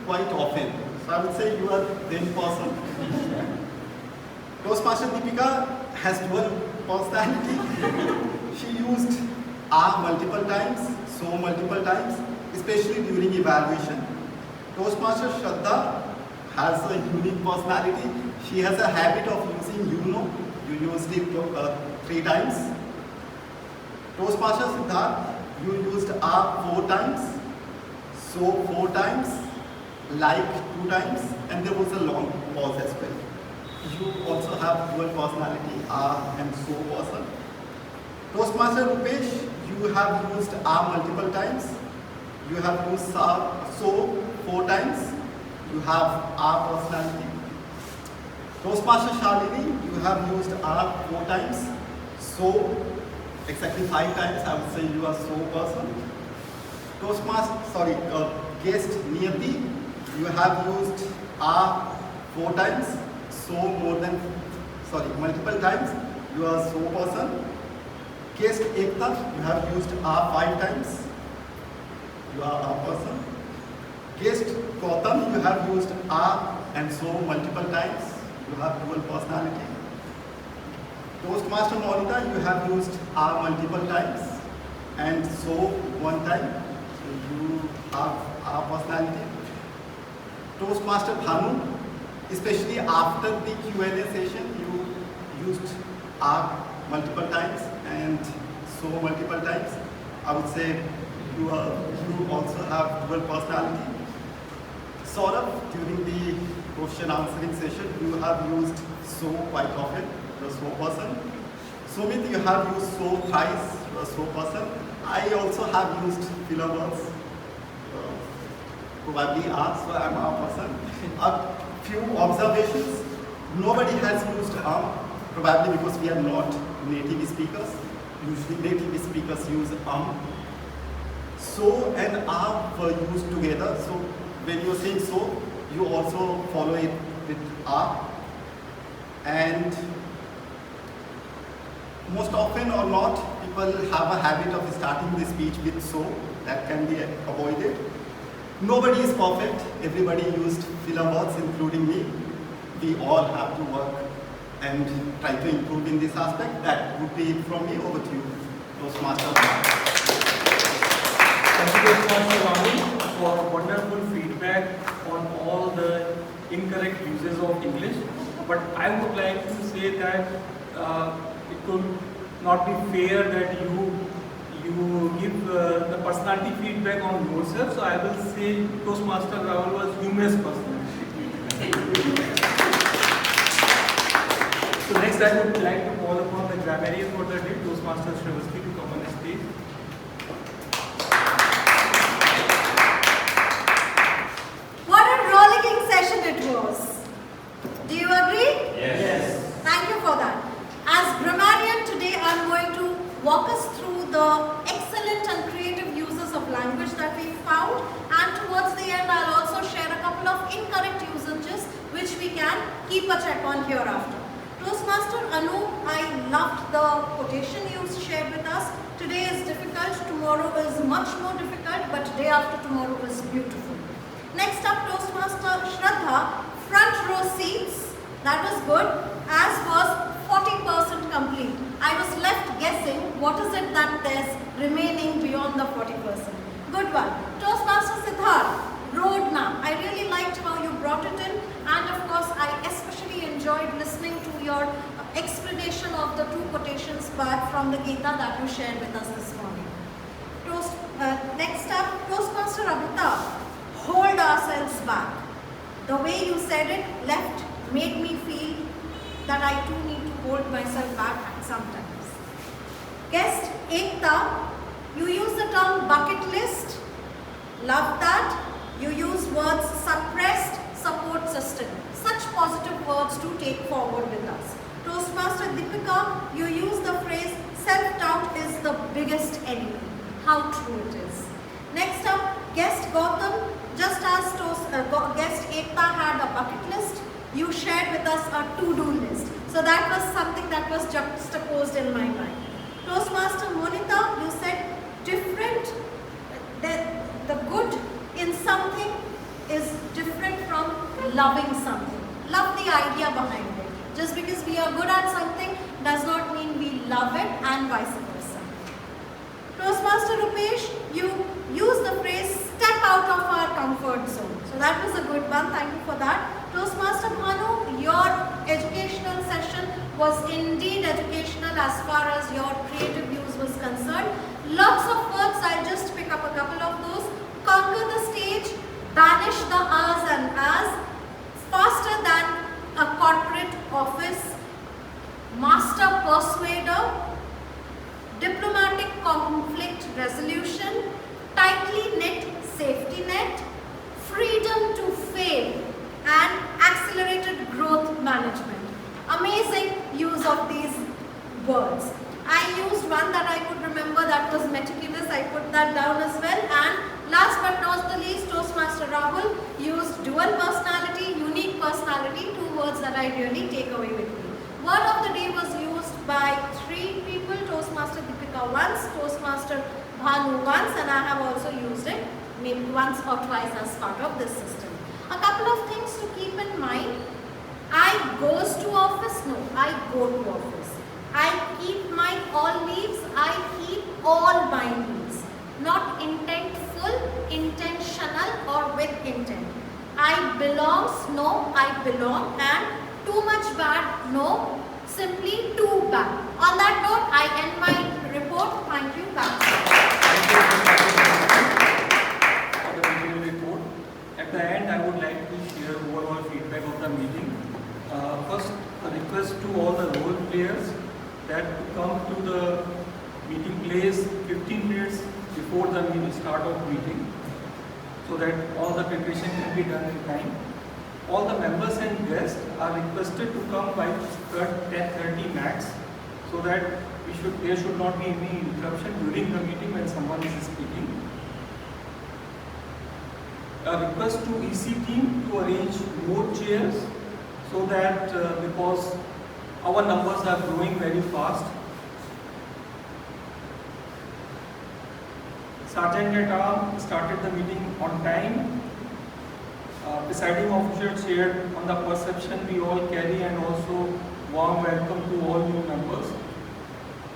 quite often. So I would say you are "then" person. Toastmaster Deepika has dual personality. She used "a" multiple times, "so" multiple times, especially during evaluation. Toastmaster Shraddha has a unique personality. She has a habit of using in you know, you used it 3 times. Toastmaster Siddharth, you used are 4 times, so 4 times, like 2 times, and there was a long pause as well. You also have dual personality, are and so person. Toastmaster Rupesh, you have used are multiple times. You have used so 4 times. You have are personality. Toastmaster Shalini, you have used are 4 times. So exactly 5 times I would say you are so person. Guest Niyati, you have used are 4 times. So multiple times you are so person. Guest Ekta, you have used are 5 times. You are a person. Guest Gautam, you have used are and so multiple times. You have dual personality. Toastmaster Monica, you have used are multiple times and so 1 time. So you have are personality. Toastmaster Bhanu, especially after the Q&A session, you used are multiple times and so multiple times. I would say you also have dual personality. Saurabh, during the question answering session, you have used so quite often, you're so person. Sumit, you have used so thrice, you're so person. I also have used filler words, probably are, so I'm a person. A few observations, nobody has used probably because we are not native speakers. Usually native speakers use So and were used together. So when you are saying so, you also follow it with are. And most often or not, people have a habit of starting the speech with so. That can be avoided. Nobody is perfect. Everybody used filler words, including me. We all have to work and try to improve in this aspect. That would be it from me. Over to you, Toastmaster. Thank you, Toastmaster Rami, for wonderful feedback on all the incorrect uses of English. But I would like to say that it could not be fair that you give the personality feedback on yourself. So I will say Toastmaster Rahul was humorous personality. So next I would like to call upon the grammarian for the day, Toastmaster Shrivasti, to come on the stage. What a rollicking session it was. Do you agree? Yes. Thank you for that. As grammarian today, I'm going to walk us through the excellent and creative uses of language that we found, and towards the end I'll also share a couple of incorrect usages which we can keep a check on hereafter. Toastmaster Anu, I loved the quotation you shared with us. Today is difficult, tomorrow is much more difficult, but day after tomorrow is beautiful. Next up, Toastmaster Shraddha, front row seats. That was good, as was 40% complete. I was left guessing what is it that there's remaining beyond the 40%. Good one. Toastmaster Siddharth, roadmap. I really liked how you brought it in, and of course I especially enjoyed listening to your explanation of the 2 quotations back from the Gita that you shared with us this morning. Next up, Toastmaster Abhita, hold ourselves back. The way you said it made me feel that I too need to hold myself back at some times. Guest Ekta, you use the term bucket list. Love that. You use words suppressed, support system. Such positive words to take forward with us. Toastmaster Deepika, you use the phrase self-doubt is the biggest enemy. How true it is. Next up, guest Gautam, just as guest Ekta had a bucket list, you shared with us a to-do list. So that was something that was juxtaposed in my mind. Toastmaster Monita, you said different, the good in something is different from loving something. Love the idea behind it. Just because we are good at something does not mean we love it, and vice versa. Toastmaster Rupesh, you use the phrase step out of our comfort zone. So that was a good one. Thank you for that. Toastmaster Bhanu, your educational session was indeed educational as far as your creative use was concerned. Lots of words, I'll just pick up a couple of those. Conquer the stage, banish the ahs and as, faster than a corporate office, master persuader, diplomatic conflict resolution, tightly knit safety net, freedom to fail, and accelerated growth management. Amazing use of these words. I used one that I could remember, that was meticulous. I put that down as well. And last but not the least, Toastmaster Rahul used dual personality, unique personality, 2 words that I really take away with me. Word of the day was used by 3 people, Toastmaster Deepika once, Toastmaster Bhanu once, and I have also used it maybe once or twice as part of this system. A couple of things to keep in mind. I goes to office? No, I go to office. I keep my all leaves, I keep all my leaves. Not intentful, intentional or with intent. I belongs? No, I belong. And too much bad? No, simply too bad. On that note, I end my report. Thank you. Back for the detailed report. At the end, I would like to share overall feedback of the meeting. First, a request to all the role players that to come to the meeting place 15 minutes before the start of meeting, so that all the preparation can be done in time. All the members and guests are requested to come by 10:30 max, so that there should not be any interruption during the meeting when someone is speaking. A request to EC team to arrange more chairs, so that because our numbers are growing very fast. Sergeant at Arms started the meeting on time. Presiding officer shared on the perception we all carry, and also warm welcome to all new members.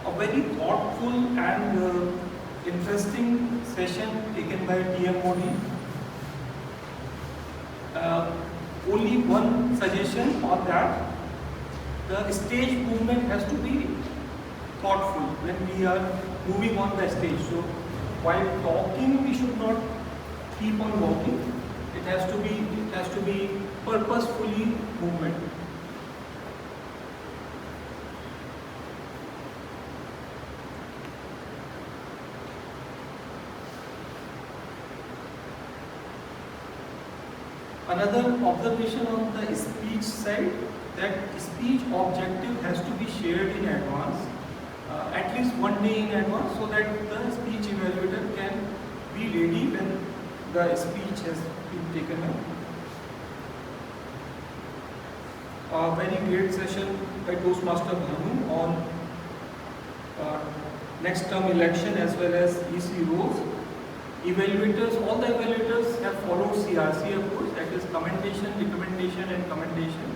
A very thoughtful and interesting session taken by TMOD. Only one suggestion on that: the stage movement has to be thoughtful when we are moving on the stage. So while talking, we should not keep on walking. It has to be purposefully movement. Another observation on the speech side, that speech objective has to be shared in advance, at least one day in advance, so that the speech evaluator can be ready when the speech has been taken up. A very great session by Toastmaster Bhanu on next term election as well as EC roles. Evaluators, all the evaluators have followed CRC approach, that is commendation, recommendation and commendation.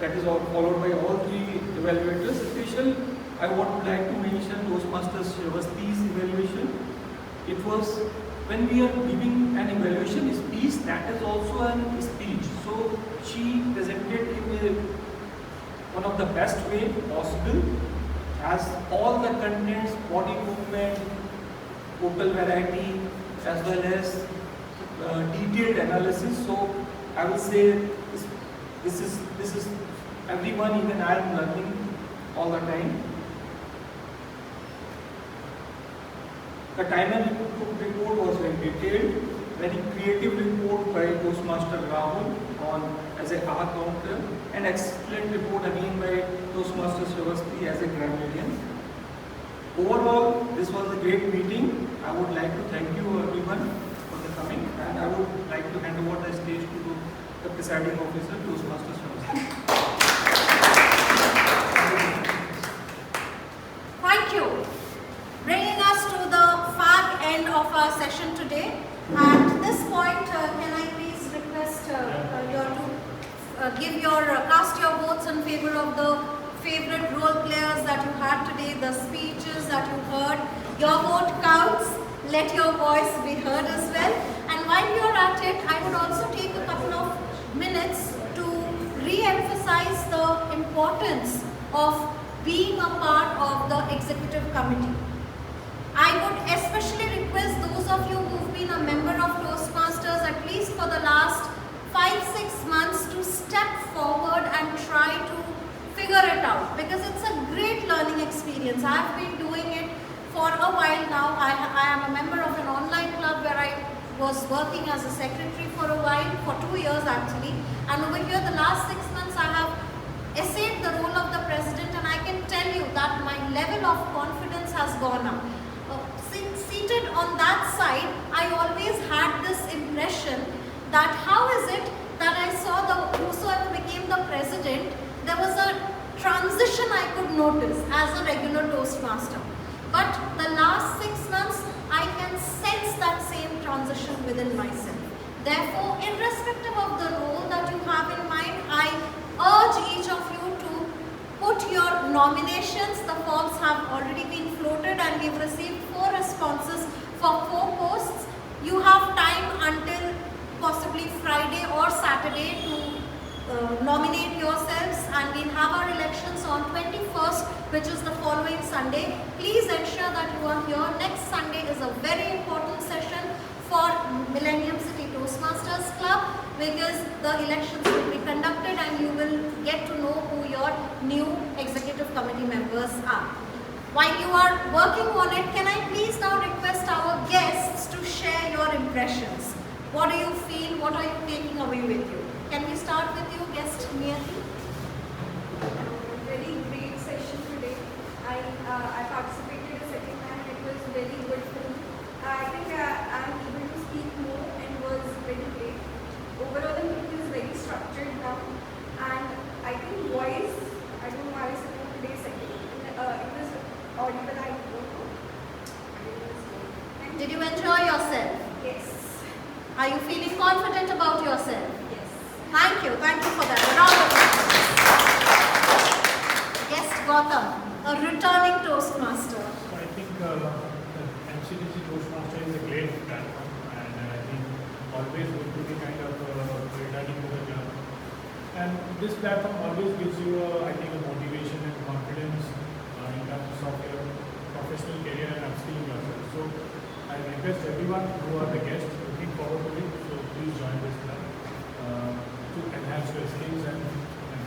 That is all followed by all 3 evaluators. Special, I would like to mention Toastmasters Shrivasti's evaluation. It was when we are giving an evaluation speech, that is also a speech. So she presented in one of the best way possible, as all the contents, body movement, vocal variety, as well as detailed analysis. So I will say this is everyone, even I am learning all the time. The timer report was very detailed, very creative report by Toastmaster Rahul on as a R counter, and excellent report again by Toastmaster Shrivasti as a grammarian. Overall, this was a great meeting. I would like to thank you everyone for the coming, and I would like to hand over the stage to the presiding officer, Toastmaster Shrivasti. Thank you. Bringing us to the far end of our session today. At this point, can I please request you to give cast your votes in favor of the favorite role players that you had today, the speeches that you heard. Your vote counts. Let your voice be heard as well. And while you're at it, I would also take a couple of minutes to re-emphasize the importance of being a part of the executive committee. I would especially request those of you who've been a member of Toastmasters at least for the last 5-6 months to step forward and try to figure it out, because it's a great learning experience. I've been doing it for a while now. I am a member of an online club where I was working as a secretary for a while, for 2 years actually, and over here the last 6 months I have essayed the role of the president, and I can tell you that my level of confidence has gone up. Seated on that side, I always had this impression that how is it that I saw whosoever became the president, there was a transition I could notice as a regular Toastmaster. But the last 6 months, I can sense that same transition within myself. Therefore, irrespective of the role that you have in mind, I urge each of you to put your nominations. The forms have already been floated and we've received 4 responses for 4 posts. You have time until possibly Friday or Saturday to nominate yourselves, and we'll have our elections on 21st, which is the following Sunday. Please ensure that you are here. Next Sunday is a very important session for Millennium City Toastmasters Club, because the elections will be conducted and you will get to know who your new executive committee members are. While you are working on it, can I please now request our guests to share your impressions? What do you feel? What are you taking away with you? Can we start with you, guest Niyati? Very great session today. I participated a second time. It was very good for me. I think I'm able to speak more and was very great. Overall, the meeting is very structured now, and I think voice, I don't know why I said today second. It was audible, I don't know. Did you enjoy yourself? Yes. Are you feeling confident about yourself? Yes. Thank you for that. A round of applause. Guest Gautam, a returning Toastmaster. I think MCDC Toastmaster is a great platform, and I think always going to be kind of returning to the club. And this platform always gives you, I think, a motivation and confidence in terms of your professional career and upskilling yourself. So I request everyone who are the guests looking forward to it, so please join this club to enhance your skills and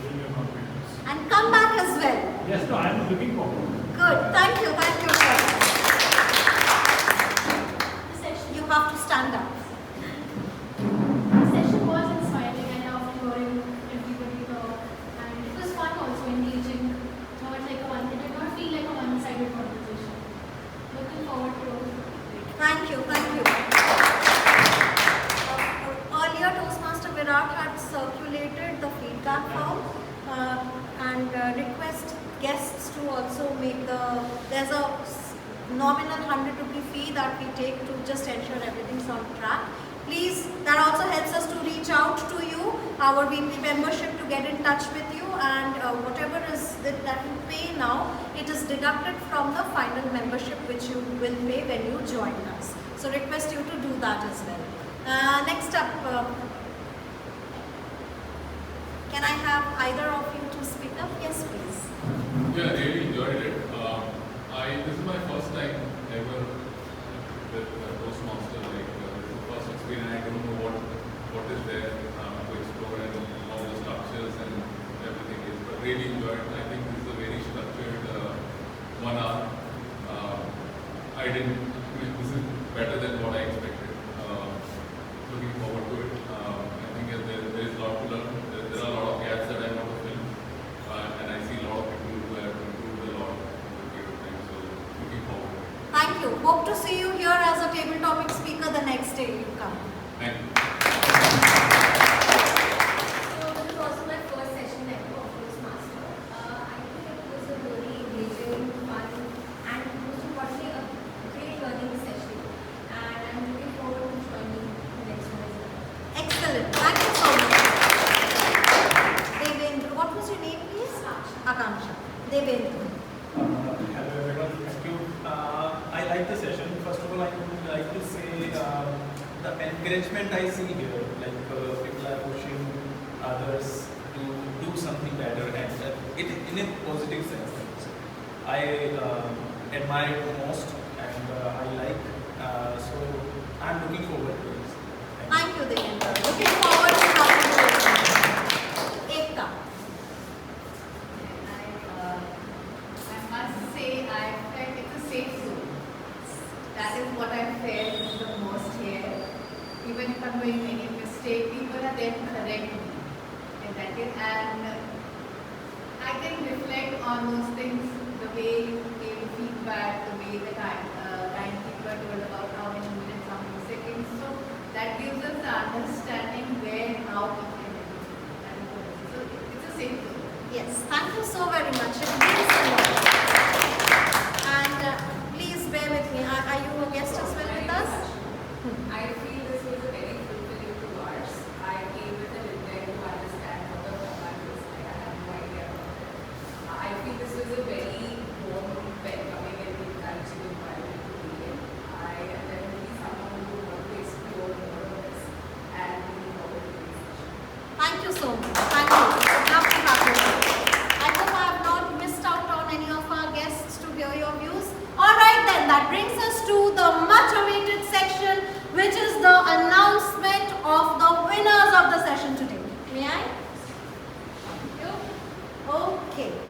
gain your confidence. And come back as well. Yes, no, I am looking forward. Good. Thank you for that. You have to stand up. The session was inspiring. I loved hearing everybody talk, and it was fun also, engaging. It did not feel like a one-sided conversation. Looking forward to it. Thank you. Earlier, Toastmaster Virat had circulated the feedback form and request guests to also make there's a nominal 100 rupee fee that we take to just ensure everything's on track. Please, that also helps us to reach out to you, our VP membership, to get in touch with you, and whatever is that you pay now, it is deducted from the final membership which you will pay when you join us. So request you to do that as well. Next up, can I have either of you to speak up? Yes, please. Yeah, really enjoyed it. This is my first time ever with Toastmaster. This is the first experience. I don't know what is there to explore and how the structures and everything is. But really enjoyed. I think this is a very structured 1 hour. This is better than what I expected. Looking forward to it. I think there is a lot to learn. There are a lot of gaps that I want to fill, and I see a lot of people who have improved a lot over a period of time. So looking forward. Thank you. Hope to see you here as a table topic speaker the next day you come. Thank you. So this is also my first session ever of Toastmaster. I think it was a really engaging, fun, and most importantly a great learning session. And I'm looking forward to joining the next one as well. Excellent. Thank you so much. Devendra, what was your name, please? Akanksha. Devendra. Hello everyone, thank you. I like the session. First of all, I would like to say the encouragement I see here, like people are pushing others to do something better, and it in a positive sense. I admire it most, and I like. So I'm looking forward to it. Thank you, Devendra. Looking forward to having you. Ekta. I must say I felt it's a safe zone. That is what I felt the most here. Even if I'm doing any mistake, people are there to correct me. And that is, and I can reflect on those things, the way you gave feedback, the way the timekeeper told about how many minutes, how many seconds. So that gives us the understanding where, how we can do. So it's a safe zone. Yes, thank you so very much. It means a lot. And please bear with me. Are you a guest as well with us? I feel this was a very fulfilling 2 hours. I came with an intent to understand what the format is. Like I had no idea about it. I feel this was a very warm, welcoming and encouraging environment to be in. I am definitely someone who would want to explore more of this and looking forward to this session. Thank you so much. Thank you. Love to have you. I hope I have not missed out on any of our guests to hear your views. Alright then, that brings us to the much awaited section, which is